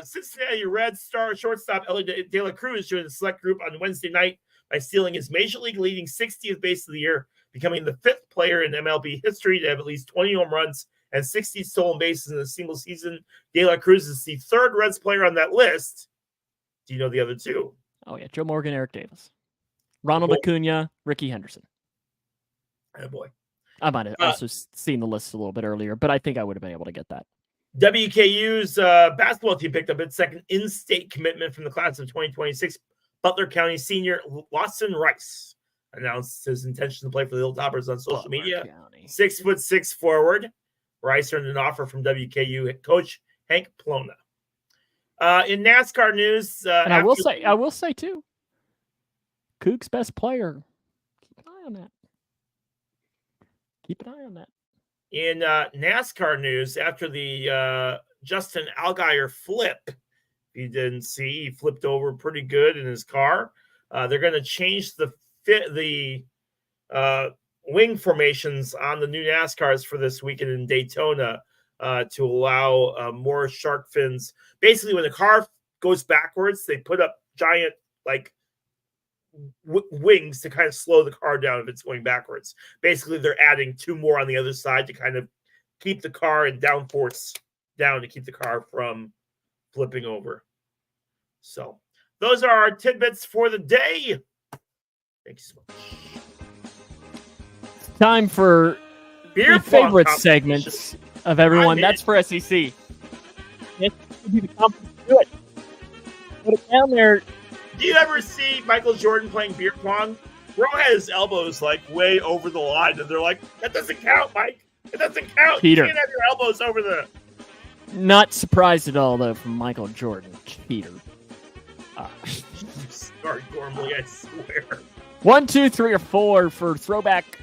Cincinnati Reds star shortstop Ellie De La Cruz joined the select group on Wednesday night by stealing his major league leading 60th base of the year, becoming the 5th player in MLB history to have at least 20 home runs and 60 stolen bases in a single season. De La Cruz is the 3rd Reds player on that list. Do you know the other 2? Oh, yeah. Joe Morgan, Eric Davis. Ronald Acuna, Ricky Henderson. Oh, boy. I might have also seen the list a little bit earlier, but I think I would have been able to get that. WKU's basketball team picked up its second in-state commitment from the class of 2026. Butler County senior Lawson Rice announced his intention to play for the Hilltoppers on social media. 6'6" forward. Rice earned an offer from WKU head coach Hank Plona. In NASCAR news, and I will say too, Coug's best player. Keep an eye on that. Keep an eye on that. In NASCAR news, after the Justin Allgaier flip, if you didn't see, he flipped over pretty good in his car. They're going to change the wing formations on the new NASCARs for this weekend in Daytona to allow more shark fins. Basically, when the car goes backwards, they put up giant wings to kind of slow the car down if it's going backwards. Basically, they're adding 2 more on the other side to kind of keep the car in downforce down to keep the car from flipping over. So those are our tidbits for the day. Thank you so much. Time for Beer the favorite segments of everyone. That's for SEC. Yes, be the conference to do it. Put it down there. Do you ever see Michael Jordan playing beer pong? Bro had his elbows like way over the line, and they're like, "That doesn't count, Mike. It doesn't count. Peter. You can't have your elbows over the." Not surprised at all, though, from Michael Jordan. Peter. Sorry, Gormley, I swear. 1, 2, 3, or 4 for throwback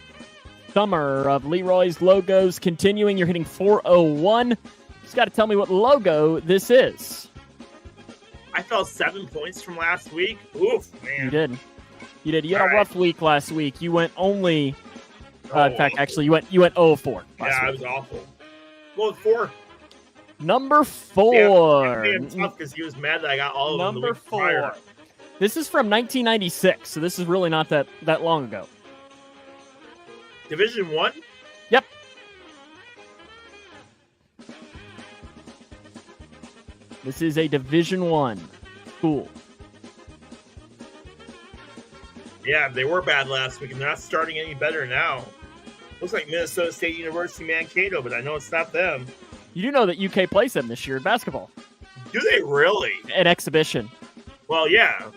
summer of Leroy's logos. Continuing, you're hitting 401. Just got to tell me what logo this is. I fell 7 points from last week. Oof, man. You did. You had a rough week last week. You went only. In fact, actually, you went 0-4. Yeah, it was awful. Go with 4. Number 4. Yeah, tough because he was mad that I got all of them. Number 4. This is from 1996, so this is really not that long ago. Division 1? Yep. This is a Division 1 school. Yeah, they were bad last week, and they're not starting any better now. Looks like Minnesota State University Mankato, but I know it's not them. You do know that UK plays them this year in basketball. Do they really? An exhibition. Well, yeah.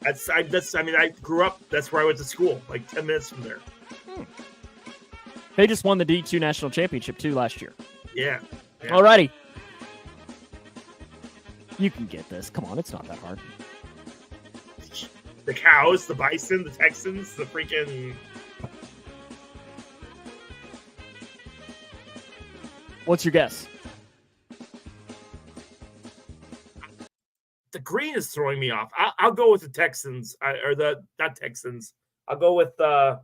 I grew up, that's where I went to school, like 10 minutes from there. They just won the D2 National Championship, too, last year. Yeah. Alrighty. You can get this. Come on, it's not that hard. The Cows, the Bison, the Texans, the freaking... What's your guess? The green is throwing me off. I'll go with the Texans, not Texans. I'll go with I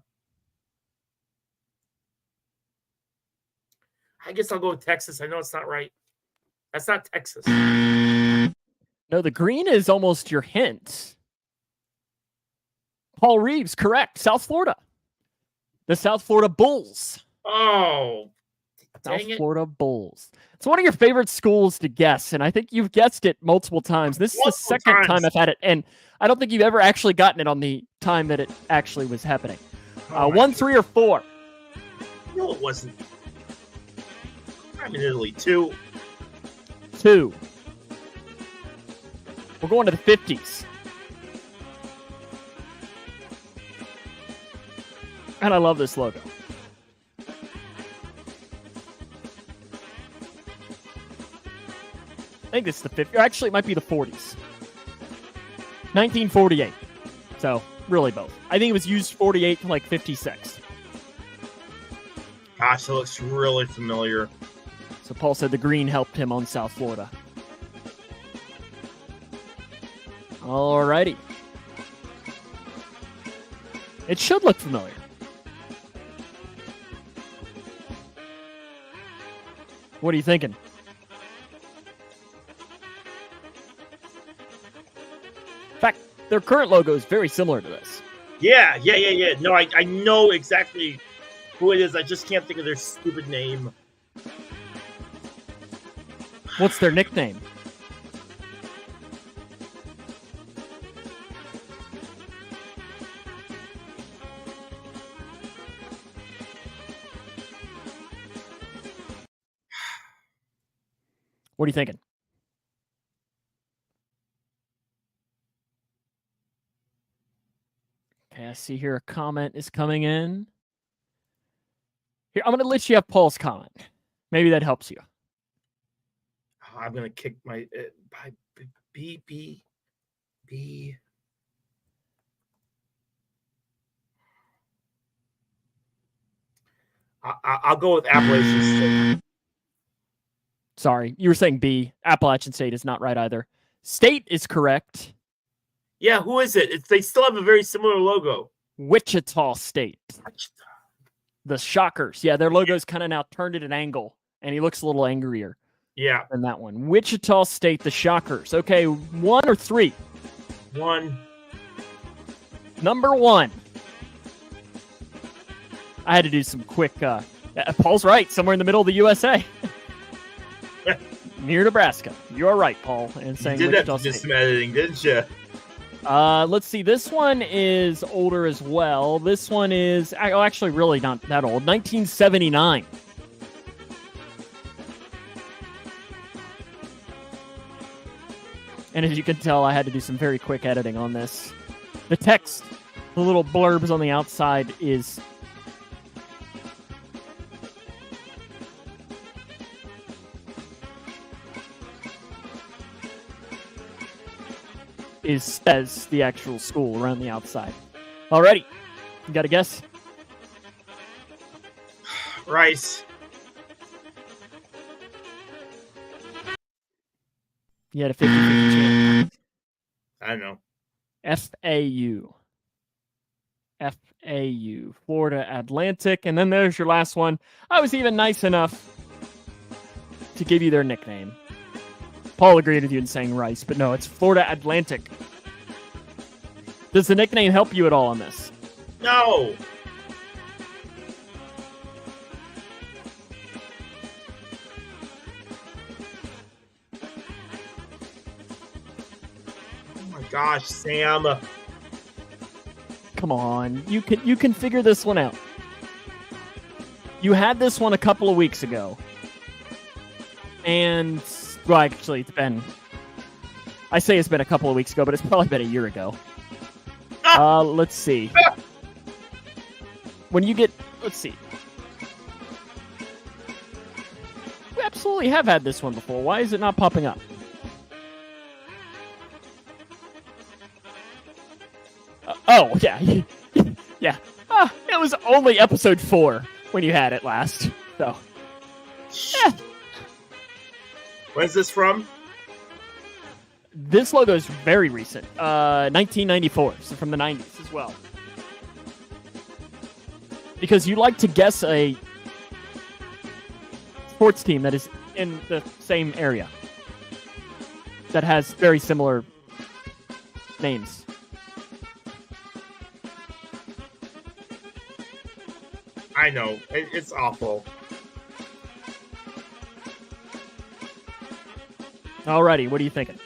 guess I'll go with Texas. I know it's not right. That's not Texas. No, the green is almost your hint. Paul Reeves, correct. South Florida. The South Florida Bulls. Oh, South Florida Bulls. It's one of your favorite schools to guess, and I think you've guessed it multiple times. This is the second time I've had it, and I don't think you've ever actually gotten it on the time that it actually was happening. 1, 3, or 4? No, it wasn't. I'm in Italy. 2. 2. We're going to the 50s. And I love this logo. I think it's the 50s. Actually, it might be the 40s. 1948. So, really both. I think it was used 48 to like 56. Gosh, it looks really familiar. So Paul said the green helped him on South Florida. Alrighty. It should look familiar. What are you thinking? In fact, their current logo is very similar to this. Yeah. No, I know exactly who it is. I just can't think of their stupid name. What's their nickname? What are you thinking? Okay, I see here a comment is coming in. Here, I'm going to let you have Paul's comment. Maybe that helps you. I'm going to kick my... B. I'll go with Appalachian State. Sorry, you were saying B. Appalachian State is not right either. State is correct. Yeah, who is it? They still have a very similar logo. Wichita State. The Shockers. Yeah, their logo's kind of now turned at an angle, and he looks a little angrier than that one. Wichita State, the Shockers. Okay, 1 or 3? 1. Number 1. I had to do some quick... Paul's right. Somewhere in the middle of the USA. Near Nebraska. You're right, Paul. And saying you did Wichita have to do State. some editing, didn't you? Let's see. This one is older as well. This one is actually really not that old. 1979. And as you can tell, I had to do some very quick editing on this. The text, the little blurbs on the outside is... says the actual school around the outside. Alrighty. You got a guess? Rice. You had a 50-50 chance. I know. FAU. FAU. Florida Atlantic. And then there's your last one. I was even nice enough to give you their nickname. Paul agreed with you in saying Rice, but no, it's Florida Atlantic. Does the nickname help you at all on this? No. Oh my gosh, Sam. Come on, you can figure this one out. You had this one a couple of weeks ago, and well, actually, it's been. I say it's been a couple of weeks ago, but it's probably been a year ago. Let's see. When you get, let's see. We absolutely have had this one before. Why is it not popping up? Oh, yeah. Yeah. It was only episode 4 when you had it last. So. Yeah. When's this from? This logo is very recent. 1994. So from the 90s as well. Because you like to guess a sports team that is in the same area. That has very similar names. I know. It's awful. Alrighty, what are you thinking?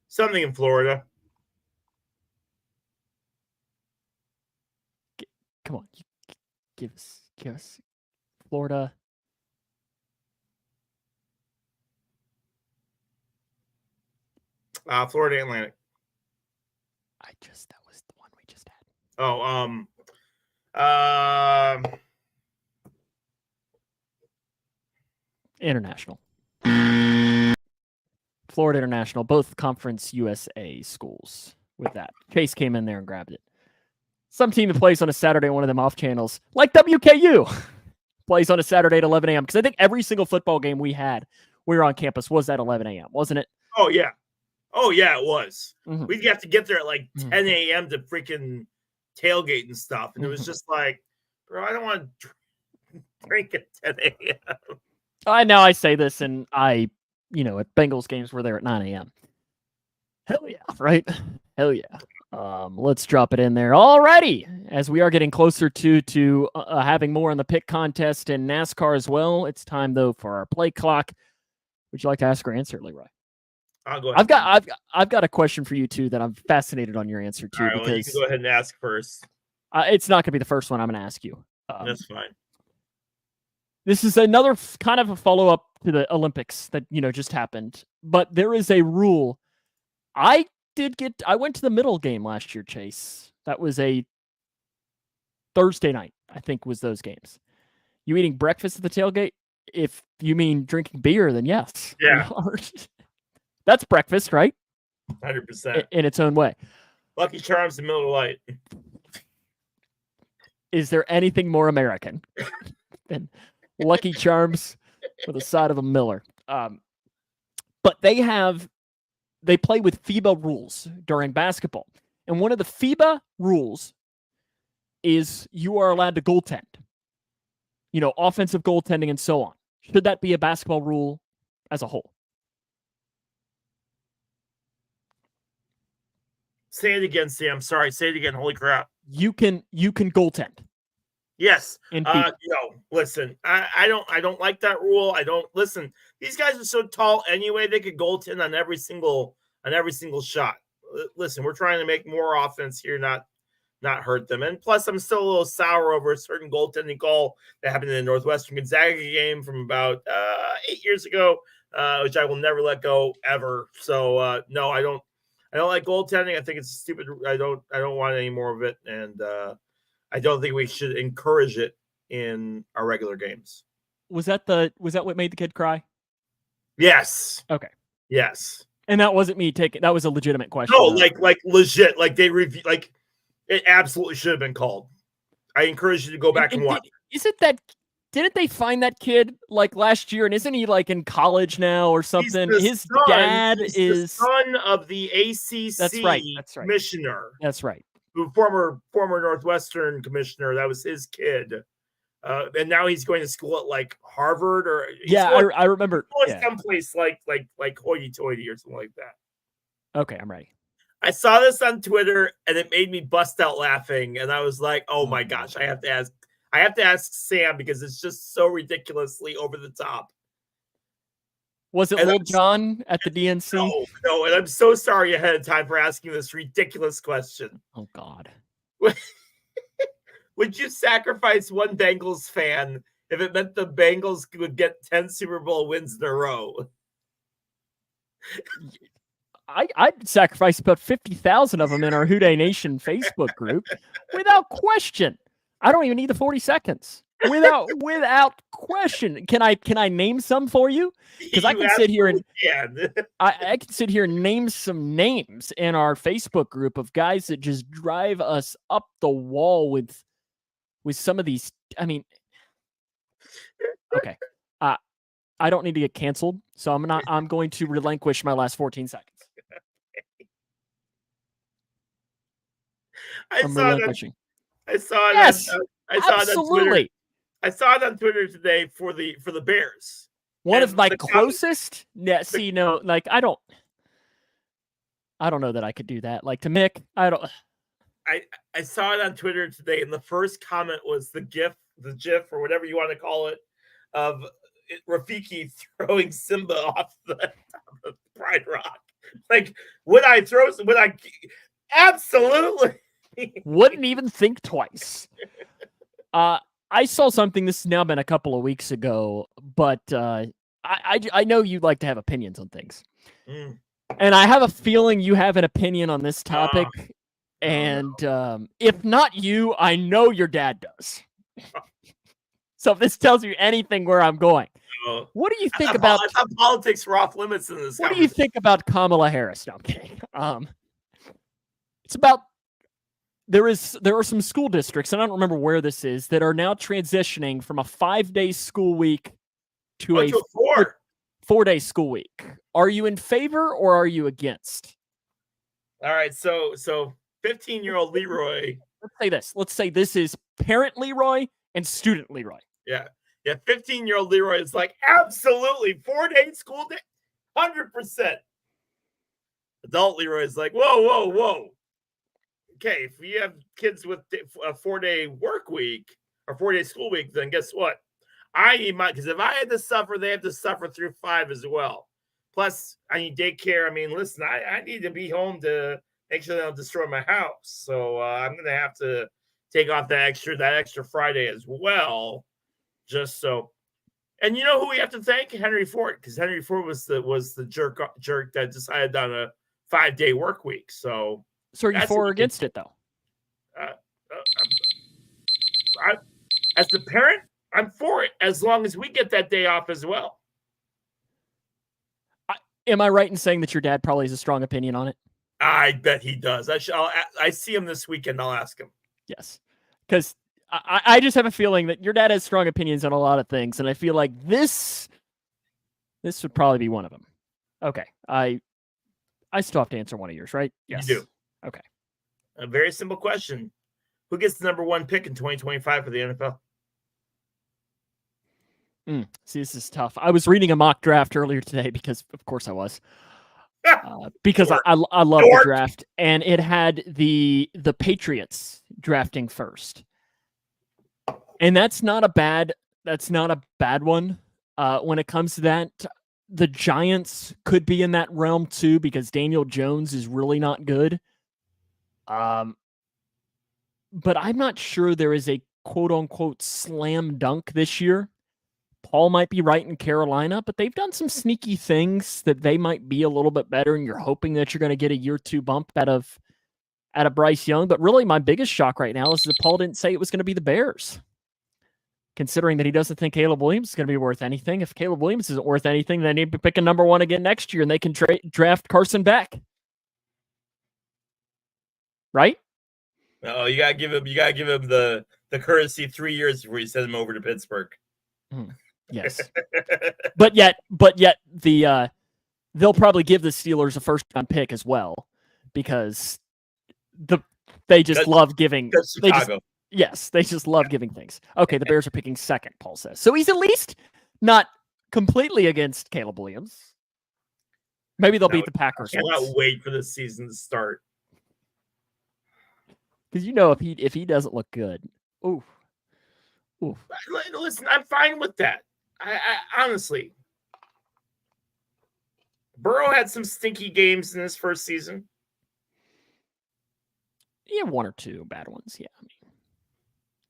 Something in Florida. Come on, give us Florida. Florida Atlantic. That was the one we just had. Oh, International. Florida International, both Conference USA schools with that. Chase came in there and grabbed it. Some team that plays on a Saturday, one of them off channels, like WKU, plays on a Saturday at 11 a.m. Because I think every single football game we were on campus, was at 11 a.m., wasn't it? Oh, yeah. Oh, yeah, it was. Mm-hmm. We'd have to get there at like 10 a.m. to freaking tailgate and stuff. And it was just like, bro, I don't want to drink at 10 a.m. I know I say this, and at Bengals games, we're there at 9 a.m. Hell yeah, right? Hell yeah. Let's drop it in there. Alrighty, as we are getting closer to having more on the pick contest and NASCAR as well. It's time though for our play clock. Would you like to ask or answer, Leroy? I'll go ahead. I've got a question for you too that I'm fascinated on your answer to. Right, because you can go ahead and ask first. It's not going to be the first one I'm going to ask you. That's fine. This is another kind of a follow-up to the Olympics that, just happened. But there is a rule. I went to the middle game last year, Chase. That was a Thursday night, I think, was those games. You eating breakfast at the tailgate? If you mean drinking beer, then yes. Yeah. That's breakfast, right? 100%. In its own way. Lucky Charms and Miller Lite. Is there anything more American than Lucky Charms with a side of a Miller? But they have they play with FIBA rules during basketball. And one of the FIBA rules is you are allowed to goaltend. Offensive goaltending and so on. Should that be a basketball rule as a whole? Say it again, Sam. Sorry. Say it again. Holy crap. You can goaltend. Yes. Listen, I don't like that rule. I don't listen. These guys are so tall anyway. They could goaltend on every single shot. Listen, we're trying to make more offense here, not hurt them. And plus, I'm still a little sour over a certain goaltending call that happened in the Northwestern Gonzaga game from about 8 years ago, which I will never let go ever. So no, I don't like goaltending. I think it's stupid. I don't want any more of it, and I don't think we should encourage it in our regular games. Was that what made the kid cry? Yes. Okay. Yes. And that wasn't me taking. That was a legitimate question. No, like legit. Like they review. Like it absolutely should have been called. I encourage you to go back and watch. Didn't they find that kid like last year? And isn't he like in college now or something? His dad is the son of the ACC. That's right. Commissioner. That's right. Former Northwestern commissioner. That was his kid. And now he's going to school at like Harvard or I remember someplace like hoity-toity or something like that. Okay, I'm ready. I saw this on Twitter and it made me bust out laughing, and I was like, "Oh my gosh, I have to ask Sam because it's just so ridiculously over the top." Was it Lil John at the DNC? No, and I'm so sorry ahead of time for asking this ridiculous question. Oh God. Would you sacrifice one Bengals fan if it meant the Bengals would get 10 Super Bowl wins in a row? I'd sacrifice about 50,000 of them in our Houday Nation Facebook group without question. I don't even need the 40 seconds. Without question. Can I name some for you? Because I can sit here and I can sit here and name some names in our Facebook group of guys that just drive us up the wall with some of these. I mean, okay. I don't need to get canceled, so I'm going to relinquish my last 14 seconds. I'm relinquishing. I saw it. Yes, absolutely. I saw it on Twitter today for the Bears. One of my closest. Yeah. See, no, like I don't know that I could do that. Like to Mick, I don't. I saw it on Twitter today, and the first comment was the GIF, or whatever you want to call it, of Rafiki throwing Simba off the top of Pride Rock. Like, would I absolutely wouldn't even think twice. I saw something. This has now been a couple of weeks ago, but I know you like to have opinions on things, and I have a feeling you have an opinion on this topic. And if not you, I know your dad does. So if this tells you anything where I'm going, what do you think about? I thought politics were off limits in this. What do you think about Kamala Harris? No, I'm kidding. It's about there are some school districts, and I don't remember where this is, that are now transitioning from a 5-day school week to a 4-day school week. Are you in favor or are you against? All right, so 15-year-old Leroy. Let's say this is parent Leroy and student Leroy. Yeah. 15-year-old Leroy is like, absolutely, 4-day school day, 100%. Adult Leroy is like, whoa. Okay, if you have kids with a 4-day work week or 4-day school week, then guess what? I need because if I had to suffer, they have to suffer through 5 as well. Plus, I need daycare. I mean, listen, I need to be home to make sure they don't destroy my house. So I'm going to have to take off that extra Friday as well, just so. And you know who we have to thank? Henry Ford, because Henry Ford was the jerk that decided on a 5-day work week. So are you for or against it though? As the parent, I'm for it as long as we get that day off as well. Am I right in saying that your dad probably has a strong opinion on it? I bet he does. I see him this weekend. I'll ask him. Yes, because I just have a feeling that your dad has strong opinions on a lot of things, and I feel like this would probably be one of them. Okay, I I still have to answer one of yours, right? You Yes. do. Okay. A very simple question. Who gets the number 1 pick in 2025 for the NFL? See, this is tough. I was reading a mock draft earlier today because, of course, I was. Because I love the draft, and it had the Patriots drafting first, and that's not a bad one. When it comes to that, the Giants could be in that realm too because Daniel Jones is really not good. But I'm not sure there is a quote unquote slam dunk this year. Paul might be right in Carolina, but they've done some sneaky things that they might be a little bit better, and you're hoping that you're going to get a year 2 bump out of Bryce Young. But really, my biggest shock right now is that Paul didn't say it was going to be the Bears, considering that he doesn't think Caleb Williams is going to be worth anything. If Caleb Williams isn't worth anything, then he'd be picking number 1 again next year, and they can draft Carson Beck. Right? Oh, you gotta give him the courtesy 3 years before you send him over to Pittsburgh. Yes. but yet the they'll probably give the Steelers a first-round pick as well because they just love giving Chicago. They just love giving things. Okay, the Bears are picking second, Paul says. So he's at least not completely against Caleb Williams. Maybe they'll beat the Packers. I cannot wait for the season to start. Because if he doesn't look good, ooh. Listen, I'm fine with that. I honestly, Burrow had some stinky games in his first season. Yeah, 1 or 2 bad ones. Yeah,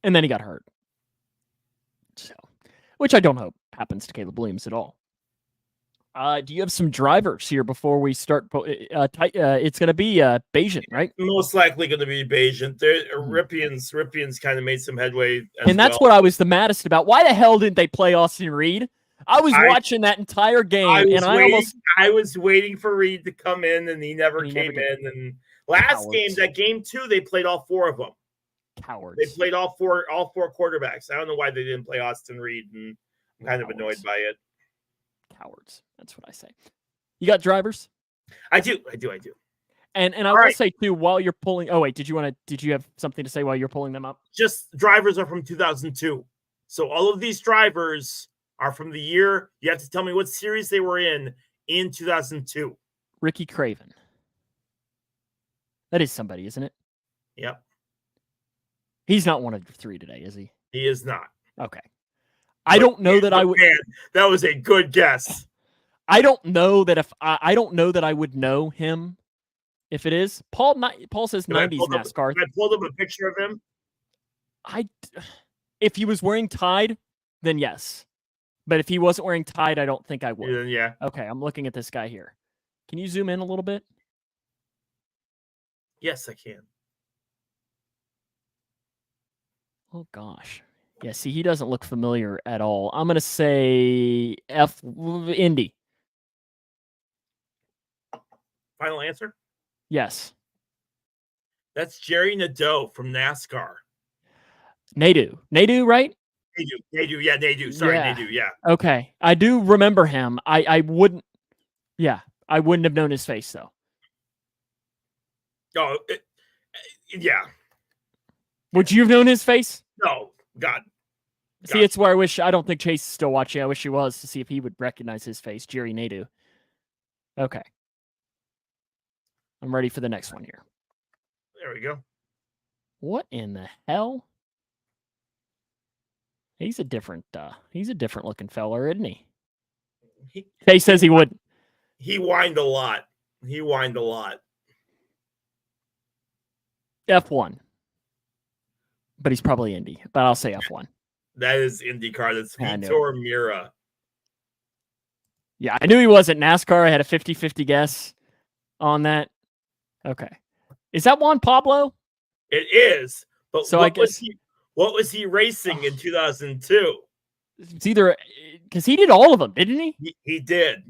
and then he got hurt. So, which I don't hope happens to Caleb Williams at all. Do you have some drivers here before we start? It's going to be Bayesian, right? Most likely going to be Bayesian. Rypien's kind of made some headway. And that's what I was the maddest about. Why the hell didn't they play Austin Reed? I was watching that entire game, I was waiting for Reed to come in, and he never came in. And last game, that game 2, they played all 4 of them. Cowards. They played all four quarterbacks. I don't know why they didn't play Austin Reed, and I'm kind of annoyed by it. Cowards. That's what I say. You got drivers? I do. And I will say too, while you're pulling. Oh wait, did you have something to say while you're pulling them up? Just drivers are from 2002, so all of these drivers are from the year. You have to tell me what series they were in 2002. Ricky Craven. That is somebody, isn't it? Yep. He's not one of 3 today, is he? He is not. Okay. I don't know that I would. Man, that was a good guess. I don't know that I don't know that I would know him if it is. Paul says 90s NASCAR. I pulled up a picture of him. If he was wearing Tide, then yes. But if he wasn't wearing Tide, I don't think I would. Yeah. Okay, I'm looking at this guy here. Can you zoom in a little bit? Yes, I can. Oh gosh. Yeah, see, he doesn't look familiar at all. I'm going to say Indy. Final answer? Yes. That's Jerry Nadeau from NASCAR. Nadeau, right? Nadeau. Yeah, Nadeau. Sorry, yeah. Nadeau, yeah. Okay. I do remember him. I wouldn't have known his face, though. Oh, yeah. Would you have known his face? No. God. See, it's where I don't think Chase is still watching. I wish he was to see if he would recognize his face. Jerry Nadeau. Okay. I'm ready for the next one here. There we go. What in the hell? He's a different looking fella, isn't he? Chase says he wouldn't. He whined a lot. F1. But he's probably Indy. But I'll say F1. That is IndyCar. That's Vitor Mira. Yeah, I knew he wasn't NASCAR. I had a 50-50 guess on that. Okay. Is that Juan Pablo? It is. But so what was he racing in 2002? It's either because he did all of them, didn't he? He did.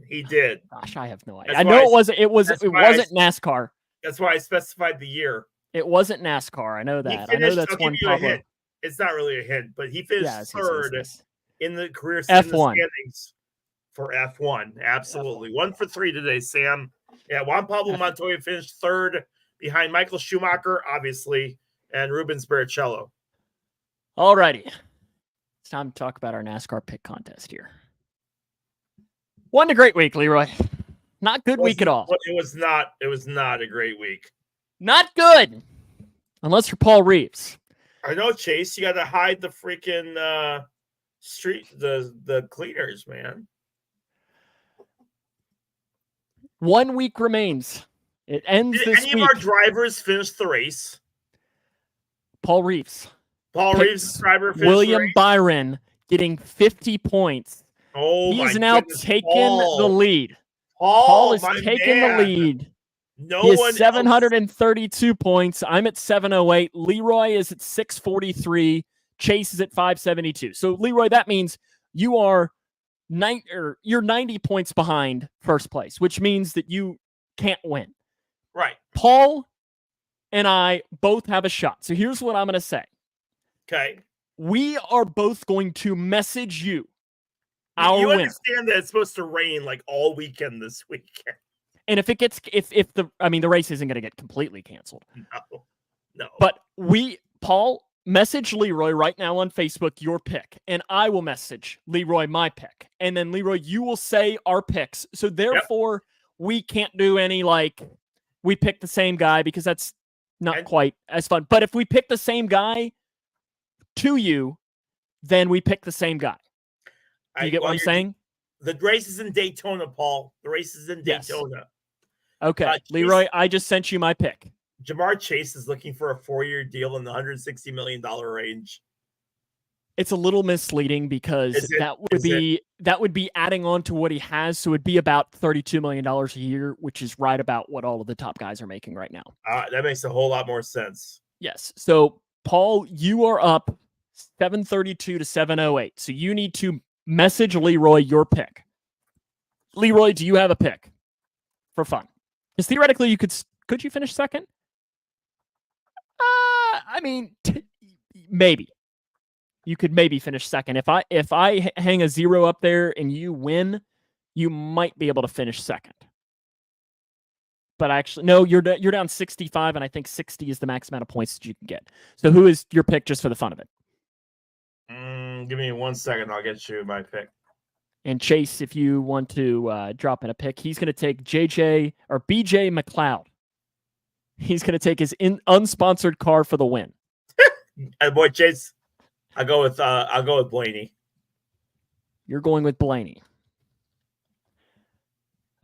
Gosh, I have no idea. I know it wasn't NASCAR. That's why I specified the year. It wasn't NASCAR. I know that. I know that's Juan Pablo. It's not really a hint, but he finished third in the career F1 standings for F1. Absolutely. F1. 1 for 3 today, Sam. Yeah, Juan Pablo Montoya finished third behind Michael Schumacher, obviously, and Rubens Barrichello. All righty. It's time to talk about our NASCAR pick contest here. Wasn't a great week, Leroy. Not good week at all. It was not a great week. Not good. Unless you're Paul Reeves. I know, Chase. You got to hide the freaking the cleaners, man. 1 week remains. It ends Did this any week. of our drivers finish the race? Paul Reeves. Paul Reeves' driver finished William the race? Byron getting 50 points. Oh, he is my now goodness, taking Paul. the lead. Paul Paul is my taking man. the lead. No he has one 732 points. I'm at 708. Leroy is at 643. Chase is at 572. So, Leroy, that means you are you're 90 points behind first place, which means that you can't win. Right. Paul and I both have a shot. So here's what I'm going to say. Okay. We are both going to message you. You winner. understand that it's supposed to rain like all weekend this weekend. And if the race isn't going to get completely canceled. No. But Paul, message Leroy right now on Facebook your pick, and I will message Leroy my pick. And then Leroy, you will say our picks. So therefore, we can't do any we pick the same guy because that's not quite as fun. But if we pick the same guy to you, then we pick the same guy. Do you get what I'm saying? The race is in Daytona, Paul. The race is in Daytona. Yes. Okay. Leroy, I just sent you my pick. Jamar Chase is looking for a 4-year deal in the $160 million range. It's a little misleading because that would be adding on to what he has. So it'd be about $32 million a year, which is right about what all of the top guys are making right now. That makes a whole lot more sense. Yes. So, Paul, you are up 732 to 708. So you need to message Leroy your pick. Leroy, do you have a pick for fun? Because theoretically, could you finish second? Maybe. You could maybe finish second. If I hang a 0 up there and you win, you might be able to finish second. But actually, no, you're down 65, and I think 60 is the max amount of points that you can get. So who is your pick just for the fun of it? Give me 1 second. I'll get you my pick. And Chase, if you want to drop in a pick, he's going to take BJ McLeod. He's going to take his unsponsored car for the win. Boy, Chase, I'll go with Blaney. You're going with Blaney.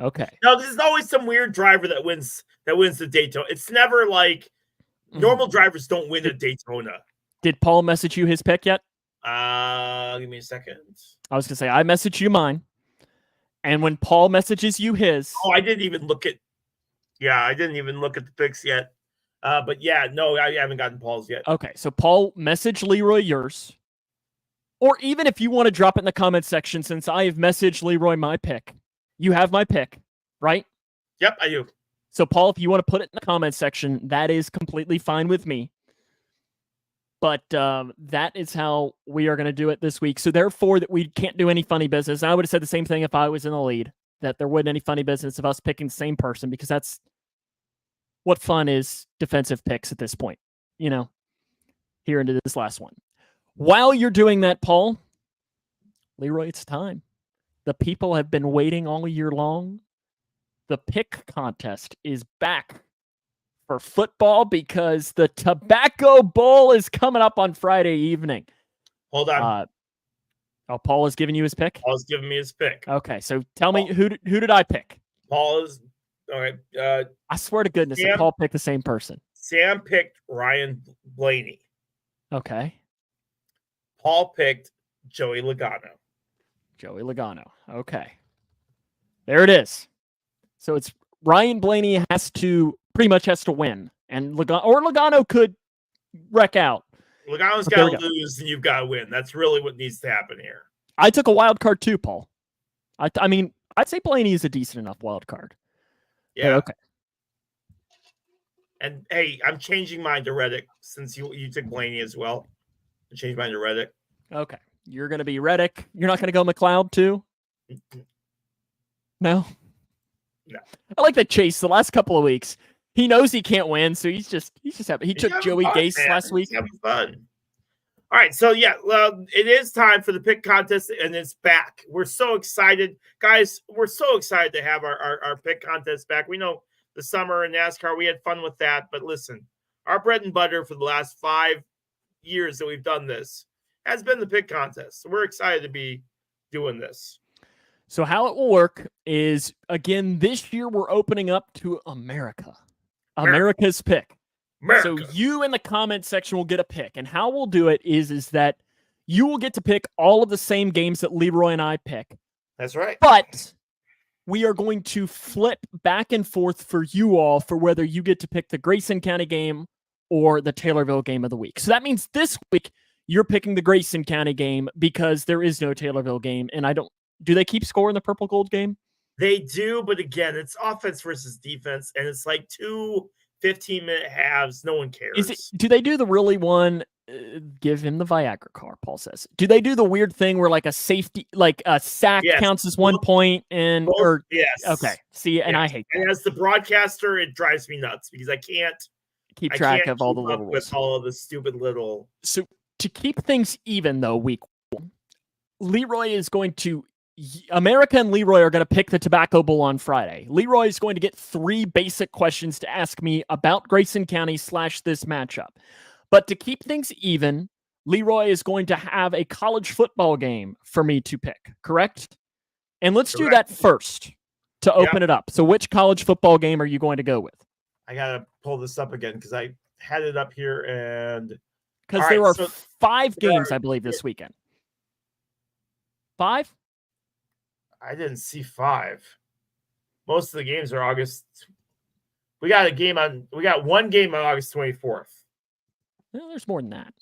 Okay. No, there's always some weird driver that wins the Daytona. It's never like normal drivers don't win at Daytona. Did Paul message you his pick yet? Give me a second. I was going to say, I messaged you mine. And when Paul messages you his... I didn't even look at the picks yet. But yeah, no, I haven't gotten Paul's yet. Okay, so Paul, message Leroy yours. Or even if you want to drop it in the comment section, since I have messaged Leroy my pick. You have my pick, right? Yep, I do. So, Paul, if you want to put it in the comment section, that is completely fine with me. But that is how we are going to do it this week. So, therefore, that we can't do any funny business. And I would have said the same thing if I was in the lead, that there wasn't any funny business of us picking the same person, because that's what fun is, defensive picks at this point, here into this last one. While you're doing that, Paul, Leroy, it's time. The people have been waiting all year long. The pick contest is back for football because the Tobacco Bowl is coming up on Friday evening. Hold on. Paul is giving you his pick? Paul's giving me his pick. Okay, so tell me, who did I pick? Paul is... All right. I swear to goodness, that Paul picked the same person. Sam picked Ryan Blaney. Okay. Paul picked Joey Logano. Okay. There it is. So it's Ryan Blaney pretty much has to win. And Logano could wreck out. Logano's got to lose and you've got to win. That's really what needs to happen here. I took a wild card too, Paul. I'd say Blaney is a decent enough wild card. Yeah. But okay. And hey, I'm changing mine to Reddick since you took Blaney as well. I changed mine to Reddick. Okay. You're going to be Reddick. You're not going to go McLeod too? No? No. I like that Chase the last couple of weeks. He knows he can't win, so he's just happy. He took Joey Gase last week. He's having fun. All right, so yeah, well, it is time for the pick contest, and it's back. We're so excited, guys. We're so excited to have our pick contest back. We know the summer in NASCAR, we had fun with that, but listen, our bread and butter for the last 5 years that we've done this has been the pick contest. So we're excited to be doing this. So how it will work is, again, this year we're opening up to America's pick. America. So you in the comment section will get a pick. And how we'll do it is that you will get to pick all of the same games that Leroy and I pick. That's right. But we are going to flip back and forth for you all for whether you get to pick the Grayson County game or the Taylorville game of the week. So that means this week you're picking the Grayson County game because there is no Taylorville game. And do they keep score in the purple gold game? They do, but again, it's offense versus defense, and it's like 2 15-minute halves. No one cares. Do they do the really one? Give him the Viagra car, Paul says. Do they do the weird thing where like a safety, like a sack counts as 1 point? Yes. Okay. See, and I hate that. And as the broadcaster, it drives me nuts because I can't keep track of all the little rules. With all of the stupid little. So to keep things even, though, week one, Leroy is going to. America and Leroy are going to pick the Tobacco Bowl on Friday. Leroy is going to get 3 basic questions to ask me about Grayson County / this matchup. But to keep things even, Leroy is going to have a college football game for me to pick, correct? And let's do that first to open it up. So which college football game are you going to go with? I got to pull this up again because I had it up here. And because there are 5 games, I believe, this weekend. 5? I didn't see 5. Most of the games are August. We got one game on August 24th. Well, there's more than that.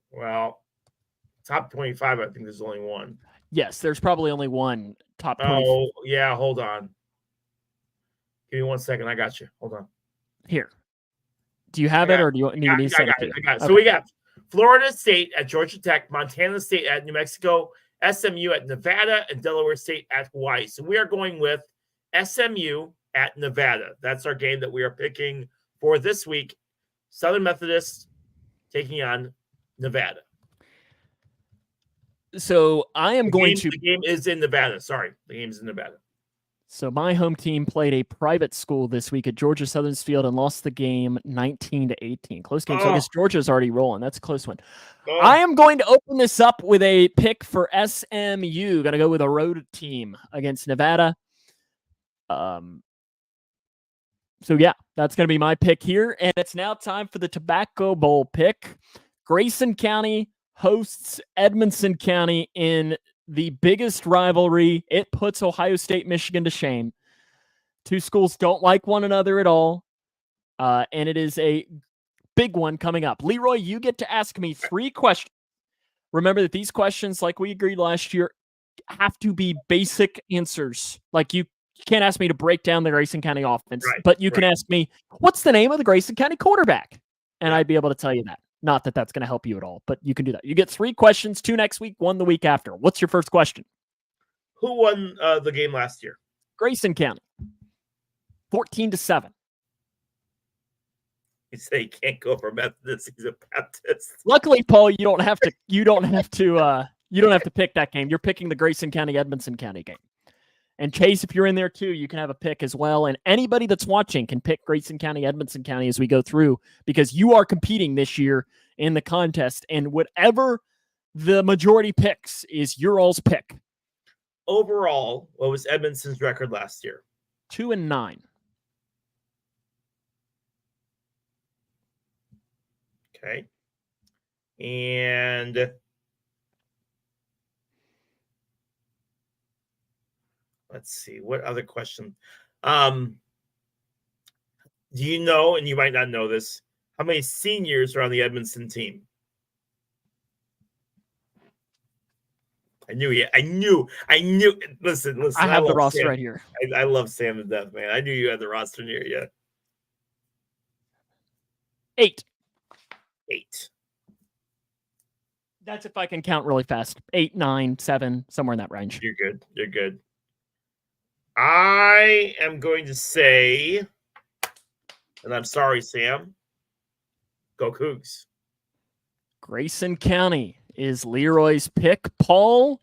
Well, top 25, I think there's only one. Yes, there's probably only one top 20. Oh, yeah, hold on. Give me 1 second. I got you. Hold on. Here. Do you have it, or do you need me to send it to you? I got it. Okay. So we got Florida State at Georgia Tech, Montana State at New Mexico, SMU at Nevada, and Delaware State at Hawaii. So we are going with SMU at Nevada. That's our game that we are picking for this week. Southern Methodist taking on Nevada. So I am The game is in Nevada. Sorry, the game is in Nevada. So my home team played a private school this week at Georgia Southern's Field and lost the game 19-18. Close game. So I guess Georgia's already rolling. That's a close one. I am going to open this up with a pick for SMU. Going to go with a road team against Nevada. So yeah, that's going to be my pick here. And it's now time for the Tobacco Bowl pick. Grayson County hosts Edmonson County in the biggest rivalry. It puts Ohio State, Michigan to shame. 2 schools don't like one another at all. And it is a big one coming up. Leroy, you get to ask me 3 questions. Remember that these questions, like we agreed last year, have to be basic answers. Like you can't ask me to break down the Grayson County offense, but you can ask me, what's the name of the Grayson County quarterback? And I'd be able to tell you that. Not that that's going to help you at all, but you can do that. You get 3 questions, 2 next week, 1 the week after. What's your first question? Who won the game last year? Grayson County. 14-7. You say he can't go for Methodist. He's a Baptist. Luckily, Paul, you don't have to pick that game. You're picking the Grayson County, Edmonson County game. And Chase, if you're in there too, you can have a pick as well. And anybody that's watching can pick Grayson County, Edmonson County as we go through, because you are competing this year in the contest. And whatever the majority picks is your all's pick. Overall, what was Edmonson's record last year? 2-9. Okay. And let's see, what other question? Do you know, and you might not know this, how many seniors are on the Edmonson team? I knew. Listen. I have the roster Sam. right here. I love Sam to death, man. I knew you had the roster near you. 8. 8. That's if I can count really fast. 8, 9, 7, somewhere in that range. You're good. I am going to say, and I'm sorry, Sam, go Cougs. Grayson County is Leroy's pick. Paul,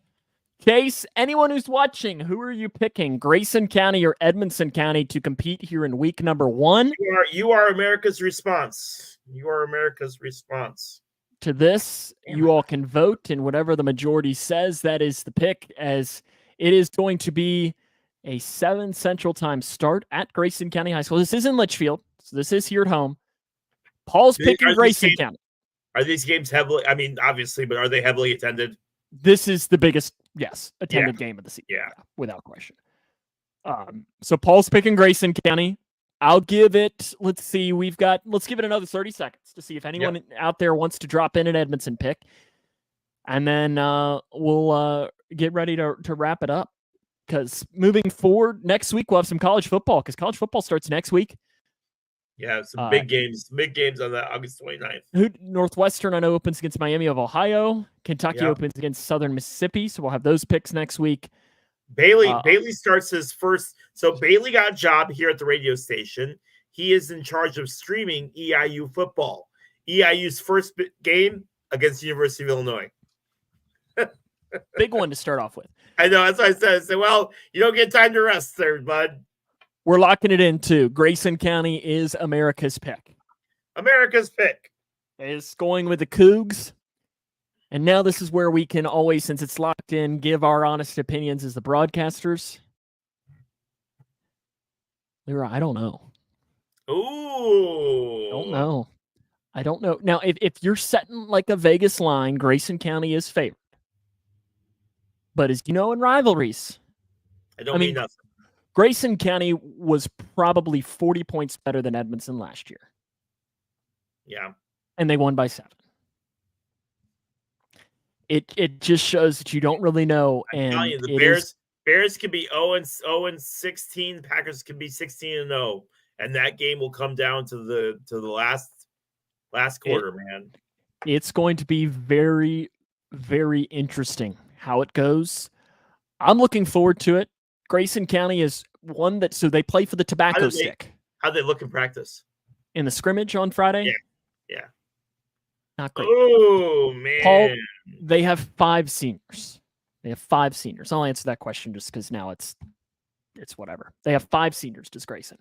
Case, anyone who's watching, who are you picking? Grayson County or Edmonson County to compete here in week number 1? You are America's response. You are America's response. To this, you all can vote, and whatever the majority says, that is the pick, as it is going to be a 7 Central Time start at Grayson County High School. This is in Litchfield, so this is here at home. Paul's picking Grayson County. Are these games heavily, I mean, obviously, but are they heavily attended? This is the biggest, attended game of the season. Yeah, without question. So Paul's picking Grayson County. I'll give it, let's give it another 30 seconds to see if anyone out there wants to drop in an Edmonton pick. And then we'll get ready to wrap it up. Because moving forward, next week we'll have some college football, because college football starts next week. Yeah, some big games on that August 29th. Northwestern, I know, opens against Miami of Ohio. Kentucky opens against Southern Mississippi, so we'll have those picks next week. Bailey starts his first. So Bailey got a job here at the radio station. He is in charge of streaming EIU football. EIU's first game against the University of Illinois. Big one to start off with. I know, that's what I said. I said, well, you don't get time to rest there, bud. We're locking it in, too. Grayson County is America's pick. America's pick. Is going with the Cougs. And now this is where we can always, since it's locked in, give our honest opinions as the broadcasters. Lyra, I don't know. Ooh. I don't know. Now, if you're setting like a Vegas line, Grayson County is favored. But as you know, in rivalries, I mean nothing. Grayson County was probably 40 points better than Edmonton last year. Yeah. And they won by 7. It just shows that you don't really know. And I'm telling you, the Bears could be 0-16, Packers could be 16-0, and that game will come down to the last quarter, man. It's going to be very, very interesting how it goes. I'm looking forward to it. Grayson County is one that, so they play for the tobacco stick. How'd they look in practice? In the scrimmage on Friday? Yeah. Not great. Oh, man. Paul, they have 5 seniors. I'll answer that question just because now it's whatever. They have 5 seniors, does Grayson.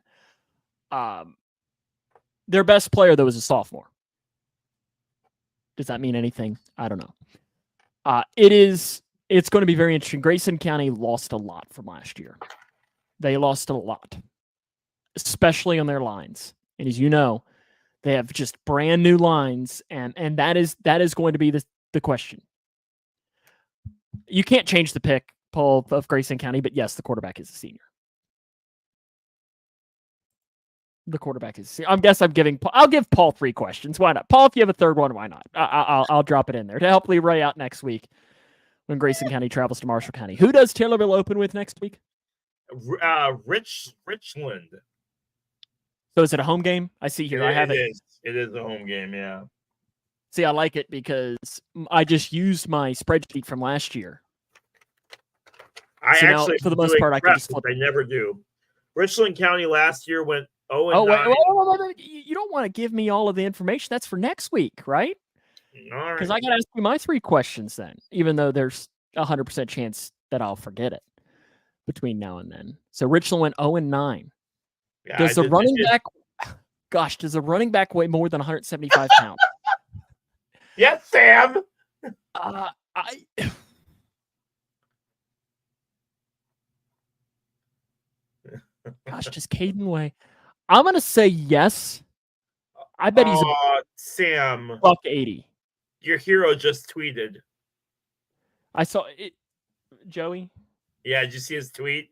Their best player, though, is a sophomore. Does that mean anything? I don't know. It's going to be very interesting. Grayson County lost a lot from last year. They lost a lot, especially on their lines. And as you know, they have just brand new lines, and that is going to be the question. You can't change the pick, Paul, of Grayson County, but yes, the quarterback is a senior. The quarterback is. I'll give Paul 3 questions. Why not, Paul? If you have a third one, why not? I'll drop it in there to help Leroy out next week when Grayson County travels to Marshall County. Who does Taylorville open with next week? Richland. So is it a home game? I see here. I have it. It is a home game. Yeah. See, I like it because I just used my spreadsheet from last year. For the most part, I can just flip. I never do. Richland County last year went 0-9. Oh, wait. You don't want to give me all of the information. That's for next week, right? All right. Because I got to ask you my 3 questions then, even though there's 100% chance that I'll forget it between now and then. So Richland went 0-9. Yeah, does the running back weigh more than 175 pounds? Yes, Sam. Gosh, does Caden weigh? I'm going to say yes. I bet he's Sam. $180. Your hero just tweeted. I saw it. Joey? Yeah, did you see his tweet?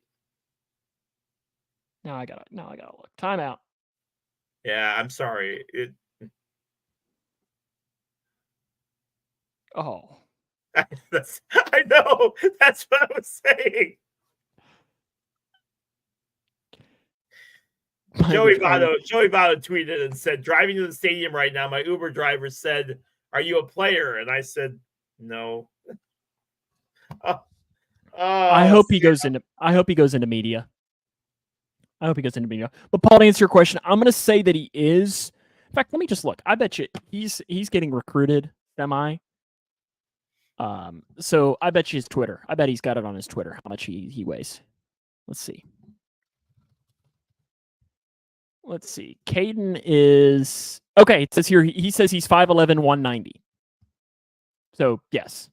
Now I gotta look. Timeout. Yeah, I'm sorry. Oh. I know. That's what I was saying. Joey Votto tweeted and said, driving to the stadium right now, my Uber driver said, "Are you a player?" And I said, "No." I hope he goes into media. I hope he goes into bingo. But Paul, to answer your question, I'm going to say that he is. In fact, let me just look. I bet you he's getting recruited semi. So I bet you his Twitter. I bet he's got it on his Twitter how much he weighs. Let's see. Caden is okay. It says here he says he's 5'11", 190. So yes,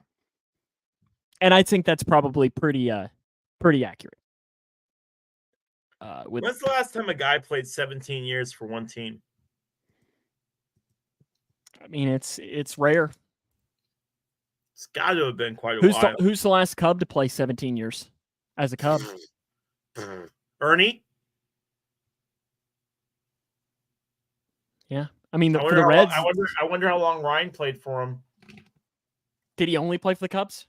and I think that's probably pretty accurate. When's the last time a guy played 17 years for one team? I mean, it's rare. It's got to have been quite a while. Who's the last Cub to play 17 years as a Cub? Ernie? Yeah. I mean, for the Reds. I wonder how long Ryan played for him. Did he only play for the Cubs?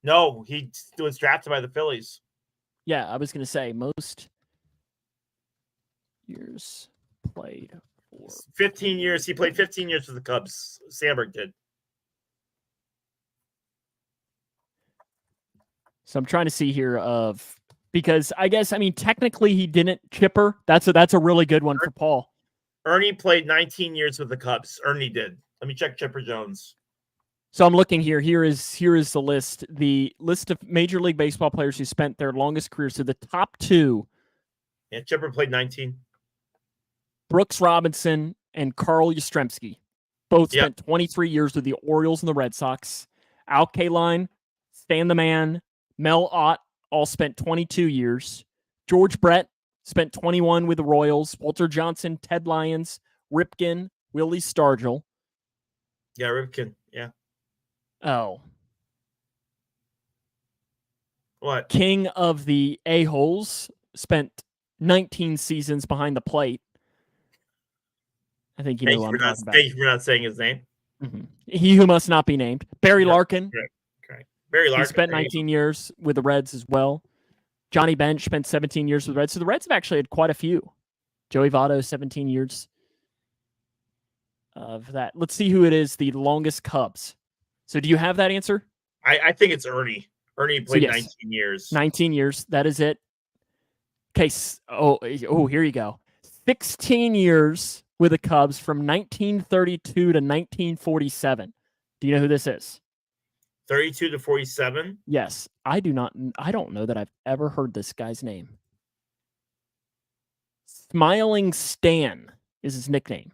No, he was drafted by the Phillies. Yeah, I was going to say most years played for 15 years. He played 15 years for the Cubs. Sandberg did. So I'm trying to see here because I guess, I mean, technically he didn't. Chipper, that's a really good one for Paul. Ernie played 19 years with the Cubs. Ernie did. Let me check Chipper Jones. So I'm looking here. Here is the list. The list of Major League Baseball players who spent their longest careers. So the top two. Yeah, Chipper played 19. Brooks Robinson and Carl Yastrzemski both spent 23 years with the Orioles and the Red Sox. Al Kaline, Stan the Man, Mel Ott all spent 22 years. George Brett spent 21 with the Royals. Walter Johnson, Ted Lyons, Ripken, Willie Stargell. Yeah, Ripken. Yeah. Oh. What? King of the A-holes spent 19 seasons behind the plate. I think you know what I'm talking about. Thank you for not saying his name. Mm-hmm. He who must not be named. Barry Larkin. Okay. Barry Larkin. He spent 19 years with the Reds as well. Johnny Bench spent 17 years with the Reds. So the Reds have actually had quite a few. Joey Votto, 17 years of that. Let's see who it is, the longest Cubs. So do you have that answer? I think it's Ernie. Ernie played 19 years. 19 years. That is it. Okay. Oh, here you go. 16 years with the Cubs from 1932 to 1947. Do you know who this is? 32 to 47? Yes. I don't know that I've ever heard this guy's name. Smiling Stan is his nickname.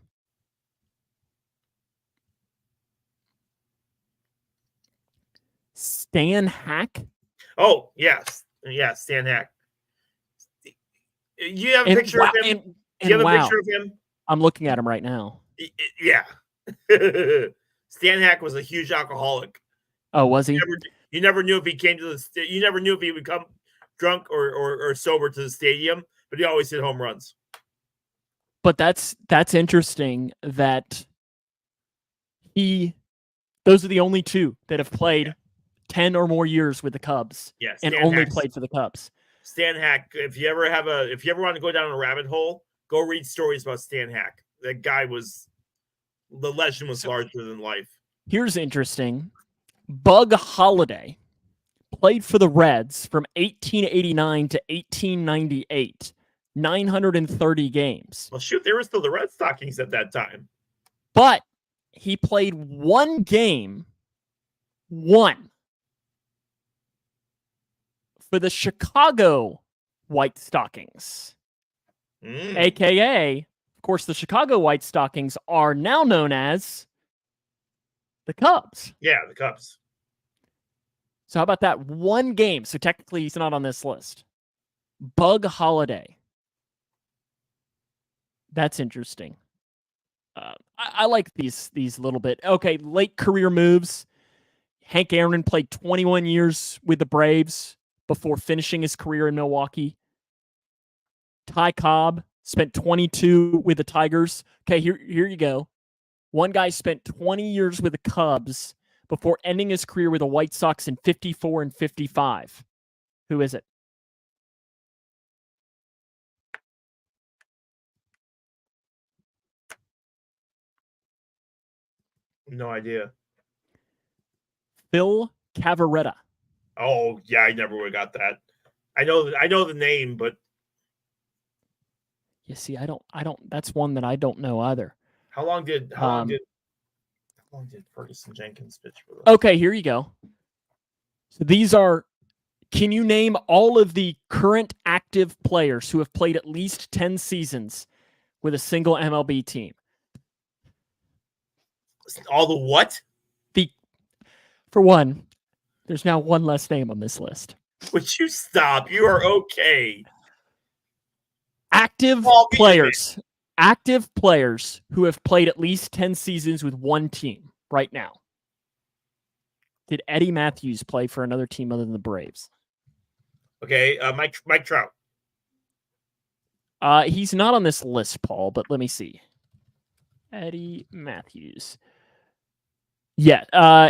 Stan Hack? Oh, yes. Yes, Stan Hack. You have a picture of him? Do you have a picture of him? I'm looking at him right now. Yeah. Stan Hack was a huge alcoholic. Oh, was he? You never knew if he came to you never knew if he would come drunk or sober to the stadium, but he always hit home runs. But that's interesting that those are the only two that have played 10 or more years with the Cubs and only played for the Cubs. Stan Hack, if you ever want to go down a rabbit hole, go read stories about Stan Hack. That guy the legend was larger than life. Here's interesting. Bug Holliday played for the Reds from 1889 to 1898, 930 games. Well, shoot, they were still the Red Stockings at that time. But he played one game, for the Chicago White Stockings, a.k.a., of course, the Chicago White Stockings are now known as the Cubs. Yeah, the Cubs. So how about that one game? So technically he's not on this list. Bug Holliday. That's interesting. I like these little bit. Okay, late career moves. Hank Aaron played 21 years with the Braves before finishing his career in Milwaukee. Ty Cobb spent 22 with the Tigers. Okay, here you go. One guy spent 20 years with the Cubs before ending his career with the White Sox in 54 and 55. Who is it? No idea. Phil Cavarretta. Oh, yeah, I never would have got that. I know the name, but You see, I don't. That's one that I don't know either. How long did Ferguson Jenkins pitch for them? Okay, here you go. So these are. Can you name all of the current active players who have played at least 10 seasons with a single MLB team? All the what? For one, there's now one less name on this list. Would you stop? You are okay. Active players who have played at least 10 seasons with one team right now. Did Eddie Matthews play for another team other than the Braves? Okay, Mike Trout. He's not on this list, Paul, but let me see. Eddie Matthews. Yeah.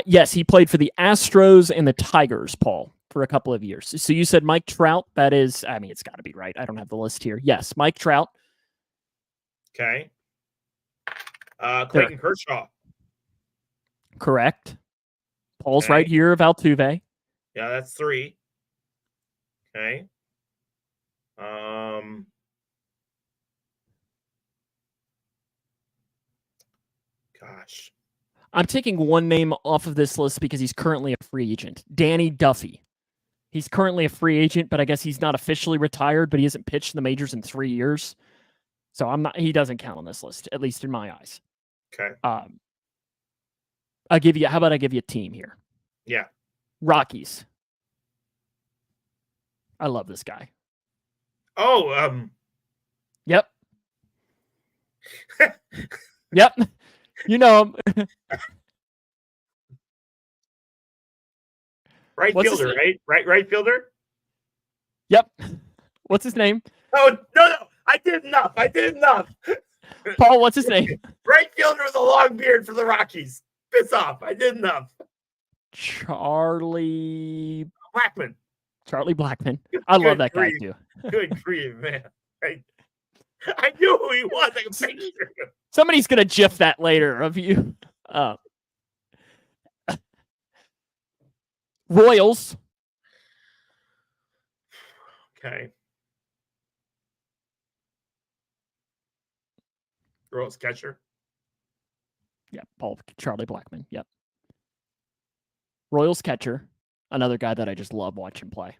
Yes, he played for the Astros and the Tigers, Paul, for a couple of years. So you said Mike Trout. That is, I mean, it's got to be right. I don't have the list here. Yes, Mike Trout. Okay. Clayton Kershaw. Correct. Paul's right here of Altuve. Yeah, that's 3. Okay. Gosh. I'm taking one name off of this list because he's currently a free agent. Danny Duffy. He's currently a free agent, but I guess he's not officially retired, but he hasn't pitched in the majors in 3 years. So he doesn't count on this list, at least in my eyes. Okay. How about I give you a team here? Yeah. Rockies. I love this guy. Oh, Yep. Yep. You know him. Right fielder, right? Right fielder? Yep. What's his name? Oh, no. I did enough. Paul, what's his name? Right fielder with a long beard for the Rockies. Piss off. I did enough. Charlie Blackmon. I love that guy too. Good grief, man. I knew who he was. I can picture him. Somebody's going to GIF that later of you. Royals. Okay. Royals catcher. Yeah, Charlie Blackmon. Yep. Royals catcher. Another guy that I just love watching play.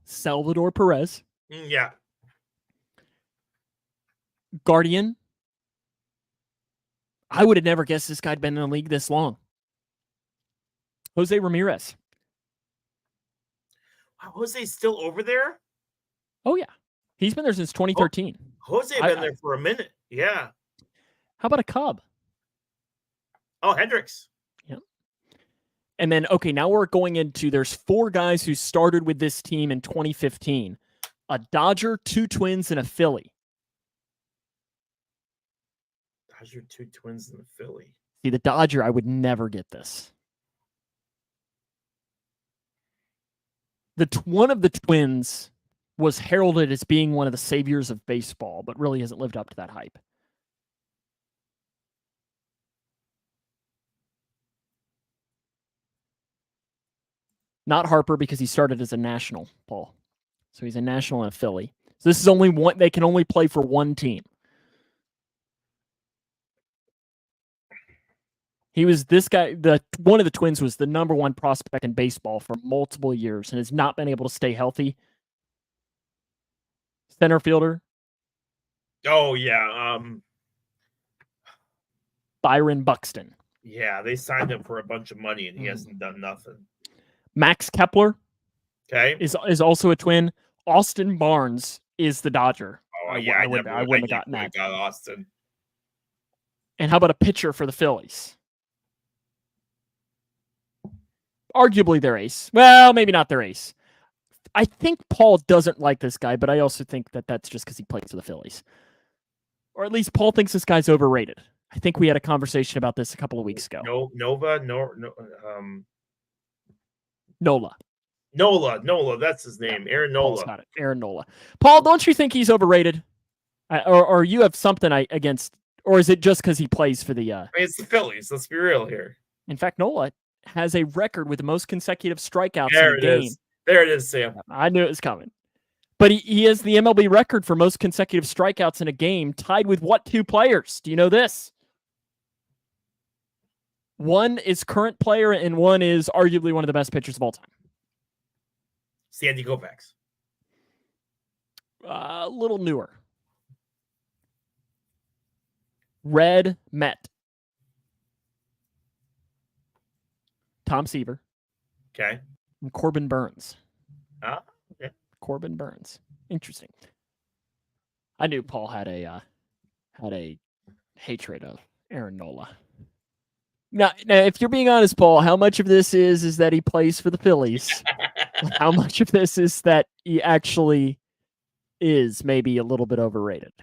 Salvador Perez. Yeah. Guardian. I would have never guessed this guy had been in the league this long. Jose Ramirez. Wow, Jose's still over there? Oh, yeah. He's been there since 2013. Jose been there for a minute. Yeah. How about a Cub? Oh, Hendricks. Yep. And then, okay, now we're going into, there's 4 guys who started with this team in 2015. A Dodger, 2 Twins, and a Philly. Dodger, 2 Twins, and a Philly. See, the Dodger, I would never get this. One of the Twins was heralded as being one of the saviors of baseball, but really hasn't lived up to that hype. Not Harper because he started as a national, Paul. So he's a national and a Philly. So this is only one. They can only play for one team. He was this guy. One of the Twins was the number 1 prospect in baseball for multiple years and has not been able to stay healthy. Center fielder. Oh yeah. Byron Buxton. Yeah, they signed him for a bunch of money and he hasn't done nothing. Max Kepler. Okay. Is also a Twin. Austin Barnes is the Dodger. Oh yeah, I wouldn't have gotten that. Got Austin. And how about a pitcher for the Phillies? Arguably their ace. Well, maybe not their ace. I think Paul doesn't like this guy, but I also think that that's just because he plays for the Phillies. Or at least Paul thinks this guy's overrated. I think we had a conversation about this a couple of weeks ago. Nola, that's his name. Aaron Nola. Paul's got it. Aaron Nola. Paul, don't you think he's overrated? Or you have something against, or is it just because he plays for the... It's the Phillies. Let's be real here. In fact, Nola has a record with the most consecutive strikeouts There in a game. There it is, Sam. I knew it was coming. But he has the MLB record for most consecutive strikeouts in a game, tied with what two players? Do you know this? One is current player, and one is arguably one of the best pitchers of all time. Sandy Koufax. A little newer. Red Met. Tom Seaver. Okay. And Corbin Burns. Okay. Corbin Burns. Interesting. I knew Paul had a hatred of Aaron Nola. Now, if you're being honest, Paul, how much of this is that he plays for the Phillies? How much of this is that he actually is maybe a little bit overrated?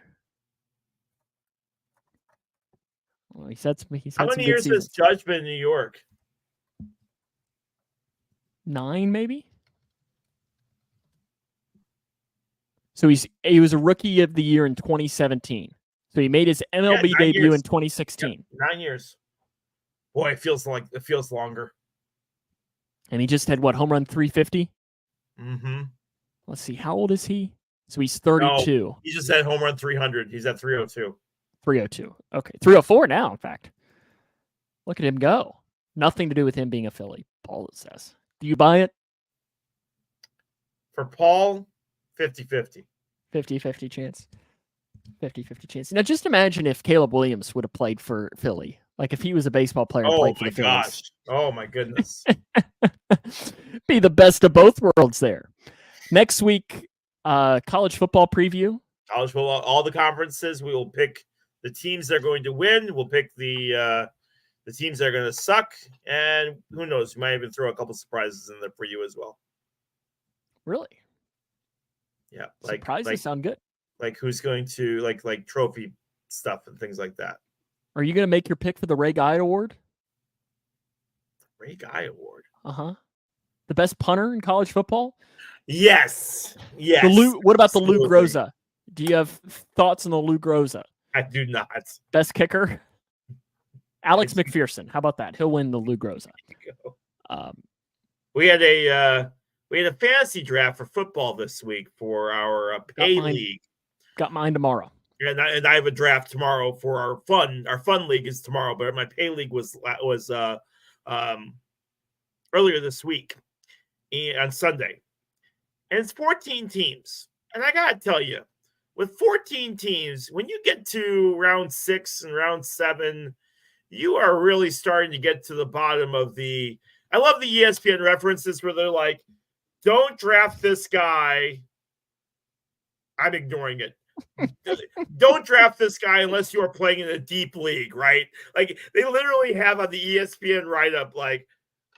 Well, he said How many years has Judge been in New York? 9, maybe. So he was a rookie of the year in 2017. So he made his MLB debut in 2016. Yeah, 9 years. Boy, it feels longer. And he just had what, home run 350? Mm-hmm. Let's see, how old is he? So he's 32. No, he just had home run 300. He's at 302. 302. Okay, 304 now, in fact. Look at him go. Nothing to do with him being a Philly, Paul says. Do you buy it? For Paul, 50-50. 50-50 chance. 50-50 chance. Now, just imagine if Caleb Williams would have played for Philly. Like if he was a baseball player and played for the Phillies. Gosh. Oh, my goodness. Be the best of both worlds there. Next week, college football preview. College football, all the conferences. We will pick the teams that are going to win. We'll pick the teams that are going to suck. And who knows? We might even throw a couple surprises in there for you as well. Really? Yeah. Surprises sound good. Like who's going to like trophy stuff and things like that. Are you going to make your pick for the Ray Guy Award? Ray Guy Award? Uh-huh. The best punter in college football? Yes. Yes. What about the Lou Groza? Do you have thoughts on the Lou Groza? I do not. Best kicker? Alex McPherson. How about that? He'll win the Lou Groza. We had a fantasy draft for football this week for our pay league. Got mine tomorrow. And I have a draft tomorrow for our fun. Our fun league is tomorrow, but my pay league was earlier this week on Sunday. And it's 14 teams. And I got to tell you, with 14 teams, when you get to round 6 and round 7, you are really starting to get to the bottom of the – I love the ESPN references where they're like, don't draft this guy. I'm ignoring it. Don't draft this guy unless you are playing in a deep league, right? Like they literally have on the ESPN write-up, like,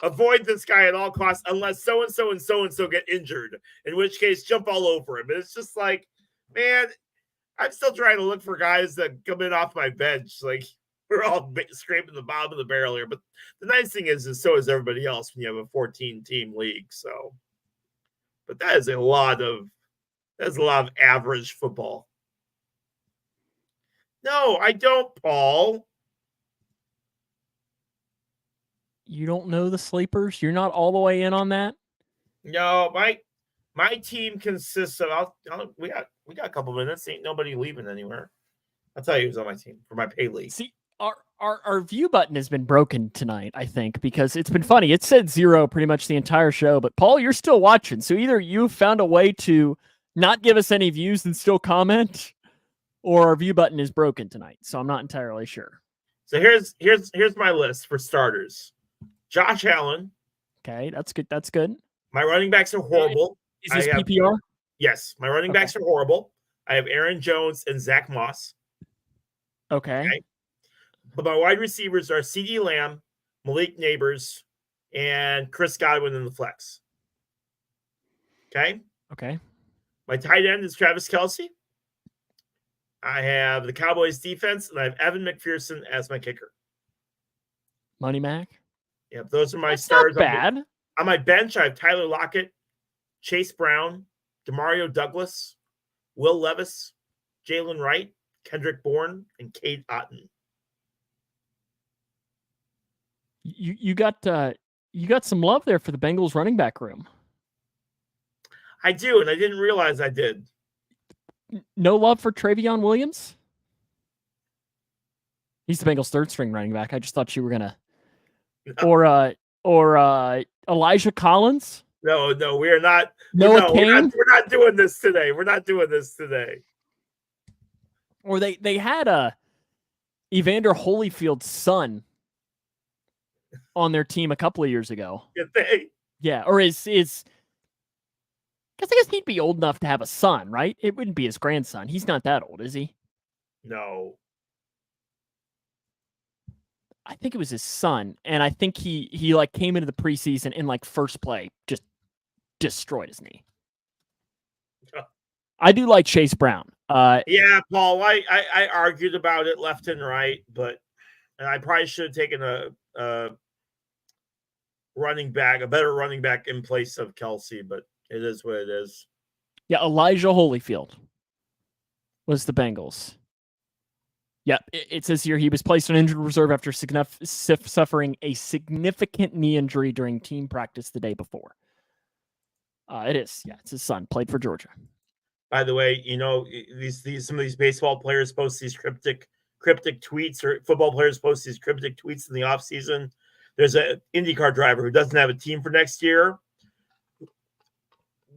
avoid this guy at all costs unless so-and-so and so-and-so get injured, in which case jump all over him. And it's just like, man, I'm still trying to look for guys that come in off my bench. Like we're all scraping the bottom of the barrel here. But the nice thing is so is everybody else when you have a 14-team league. So, but that is a lot of average football. No, I don't, Paul. You don't know the sleepers? You're not all the way in on that? No, my team consists of we got a couple minutes. Ain't nobody leaving anywhere. I'll tell you who's on my team for my pay league. See, our view button has been broken tonight, I think, because it's been funny. It said 0 pretty much the entire show, but Paul, you're still watching. So either you found a way to not give us any views and still comment, or our view button is broken tonight. So I'm not entirely sure. So here's my list for starters. Josh Allen. Okay, that's good. That's good. My running backs are horrible. Is this PPR? Yes, my running backs are horrible. I have Aaron Jones and Zach Moss. Okay. But my wide receivers are CeeDee Lamb, Malik Neighbors, and Chris Godwin in the flex. Okay. Okay. My tight end is Travis Kelce. I have the Cowboys defense, and I have Evan McPherson as my kicker. Money Mac. Yep, those are my That's stars. Not bad. On my bench, I have Tyler Lockett, Chase Brown, Demario Douglas, Will Levis, Jalen Wright, Kendrick Bourne, and Cade Otton. You got some love there for the Bengals running back room. I do, and I didn't realize I did. No love for Travion Williams? He's the Bengals' third string running back. I just thought you were gonna. No. Or Elijah Collins? No, we are not. Noah Kane? We're not doing this today. We're not doing this today. Or they had Evander Holyfield's son on their team a couple of years ago. Did they? Yeah, or is because I guess he'd be old enough to have a son, right? It wouldn't be his grandson. He's not that old, is he? No. I think it was his son, and I think he like came into the preseason in like first play, just destroyed his knee. I do like Chase Brown. Yeah, Paul. I argued about it left and right, but I probably should have taken a running back, a better running back in place of Kelsey, but it is what it is. Yeah, Elijah Holyfield was the Bengals. Yeah, it says here he was placed on injured reserve after suffering a significant knee injury during team practice the day before. It is. Yeah, it's his son. Played for Georgia. By the way, these some of these baseball players post these cryptic tweets, or football players post these cryptic tweets in the offseason. There's an IndyCar driver who doesn't have a team for next year.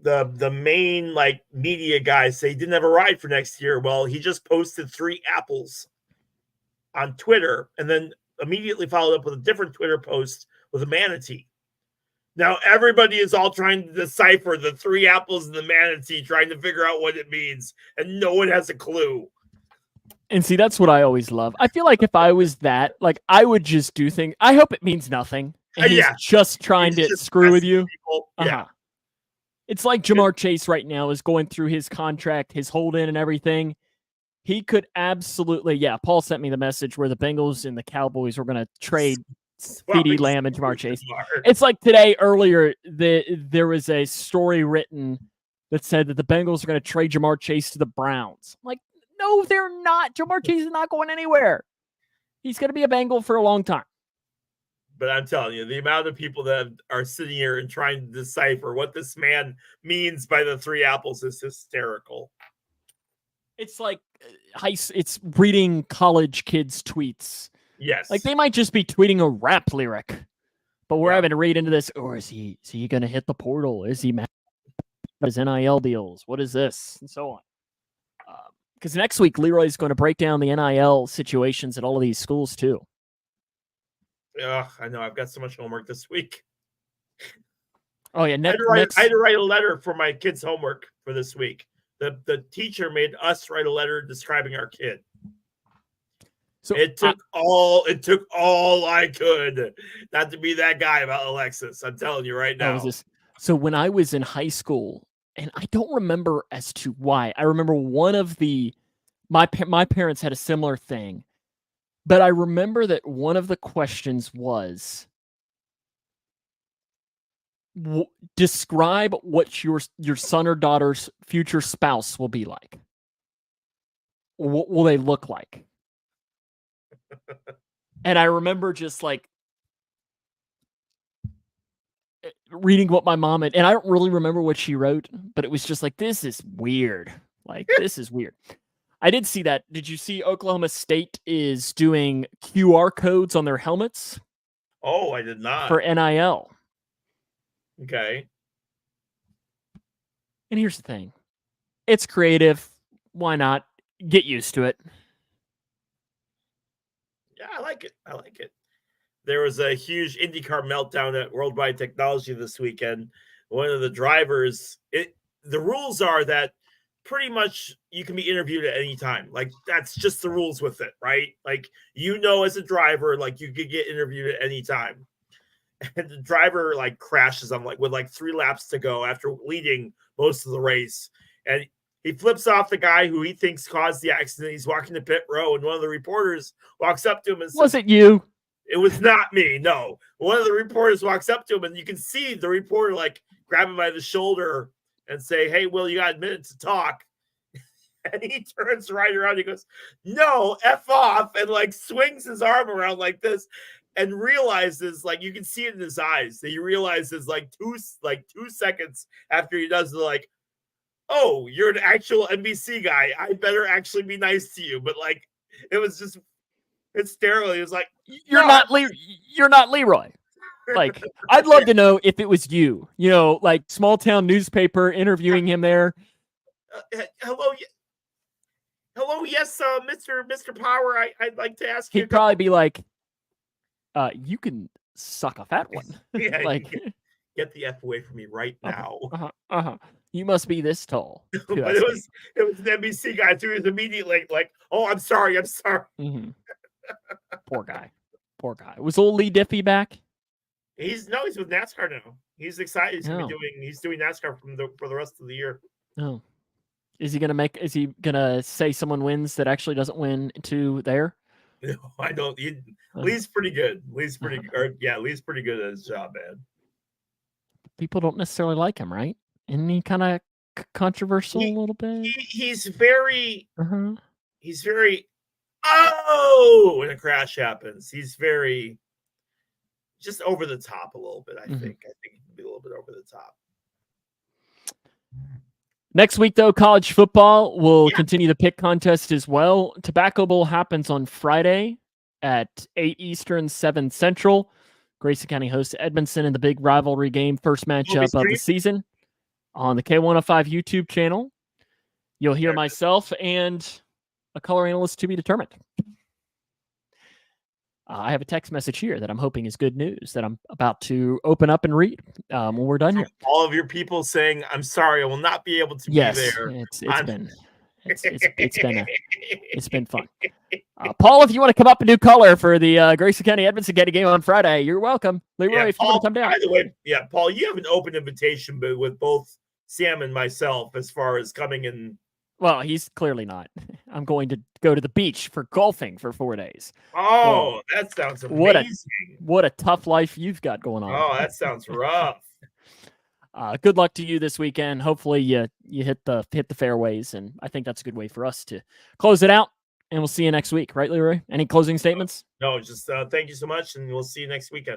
The main like media guys say he didn't have a ride for next year. Well, he just posted 3 apples on Twitter and then immediately followed up with a different Twitter post with a manatee. Now everybody is all trying to decipher the 3 apples and the manatee, trying to figure out what it means, and no one has a clue. And see, that's what I always love. I feel like if I was that, like I would just do things. I hope it means nothing. And he's just trying to screw with you. Yeah. It's like Jamar Chase right now is going through his contract, his hold-in and everything. He could absolutely, Paul sent me the message where the Bengals and the Cowboys were going to trade CeeDee Lamb and Jamar Chase. It's like today, earlier, there was a story written that said that the Bengals are going to trade Jamar Chase to the Browns. I'm like, no, they're not. Jamar Chase is not going anywhere. He's going to be a Bengal for a long time. But I'm telling you, the amount of people that are sitting here and trying to decipher what this man means by the 3 apples is hysterical. It's like it's reading college kids' tweets. Yes. Like they might just be tweeting a rap lyric, but we're having to read into this. Or is he going to hit the portal? Is he mad about his NIL deals? What is this? And so on. Because next week, Leroy's going to break down the NIL situations at all of these schools too. I know. I've got so much homework this week. Oh yeah, I had to write a letter for my kids' homework for this week. The teacher made us write a letter describing our kid. So it took all I could not to be that guy about Alexis. I'm telling you right now. So when I was in high school, and I don't remember as to why. I remember one of my parents had a similar thing, but I remember that one of the questions was, describe what your son or daughter's future spouse will be like. What will they look like? And I remember just like reading what my mom had, and I don't really remember what she wrote, but it was just like, this is weird. Like, this is weird. I did see that. Did you see Oklahoma State is doing QR codes on their helmets? Oh, I did not. For NIL. Okay. And here's the thing. It's creative. Why not? Get used to it. Yeah, I like it. There was a huge IndyCar meltdown at Worldwide Technology this weekend. One of the drivers, the rules are that pretty much you can be interviewed at any time. Like, that's just the rules with it, right? Like, as a driver, like, you could get interviewed at any time. And the driver like crashes on with 3 laps to go after leading most of the race. And he flips off the guy who he thinks caused the accident. He's walking to pit row, and one of the reporters walks up to him and says, "Was it you?" It was not me. No. One of the reporters walks up to him, and you can see the reporter like grab him by the shoulder and say, "Hey, Will, you got a minute to talk?" And he turns right around. He goes, "No, F off," and like swings his arm around like this. and realizes, like, you can see it in his eyes that he realizes like 2 seconds after he does it, like, oh, you're an actual NBC guy. I better actually be nice to you. But like, it was just hysterical. He was like, You're no, you're not Leroy. Like, I'd love to know if it was you, like small town newspaper interviewing him there. Hello, yes, Mr. Power. I'd like to ask you. He'd probably be like, you can suck a fat one. Yeah, like, get the F away from me right now. You must be this tall. But it was an NBC guy too. He was immediately like, oh, I'm sorry. Mm-hmm. Poor guy. Was old Lee Diffie back? He's with NASCAR now. He's excited. He's doing NASCAR for the rest of the year. Oh, is he gonna say someone wins that actually doesn't win to there? No, I don't. Lee's pretty good. Lee's pretty good at his job, man. People don't necessarily like him, right? Isn't he kind of controversial a little bit? He's very. He's very. Oh, when a crash happens, he's very. Just over the top a little bit. I think he can be a little bit over the top. Next week, though, college football will continue the pick contest as well. Tobacco Bowl happens on Friday at 8 Eastern, 7 Central. Grayson County hosts Edmondson in the big rivalry game, first matchup of the season on the K105 YouTube channel. You'll hear myself and a color analyst to be determined. I have a text message here that I'm hoping is good news that I'm about to open up and read when we're done here. All of your people saying, "I'm sorry, I will not be able to be there." It's been fun. Paul, if you want to come up and do color for the Grayson County Edmondson County game on Friday, you're welcome. Leroy, if you want to come down. By the way, Paul, you have an open invitation with both Sam and myself as far as coming in. Well, he's clearly not. I'm going to go to the beach for golfing for 4 days. Oh, that sounds amazing. What a tough life you've got going on. Oh, that sounds rough. Good luck to you this weekend. Hopefully you hit the fairways, and I think that's a good way for us to close it out. And we'll see you next week, right, Leroy? Any closing statements? No, just thank you so much, and we'll see you next week.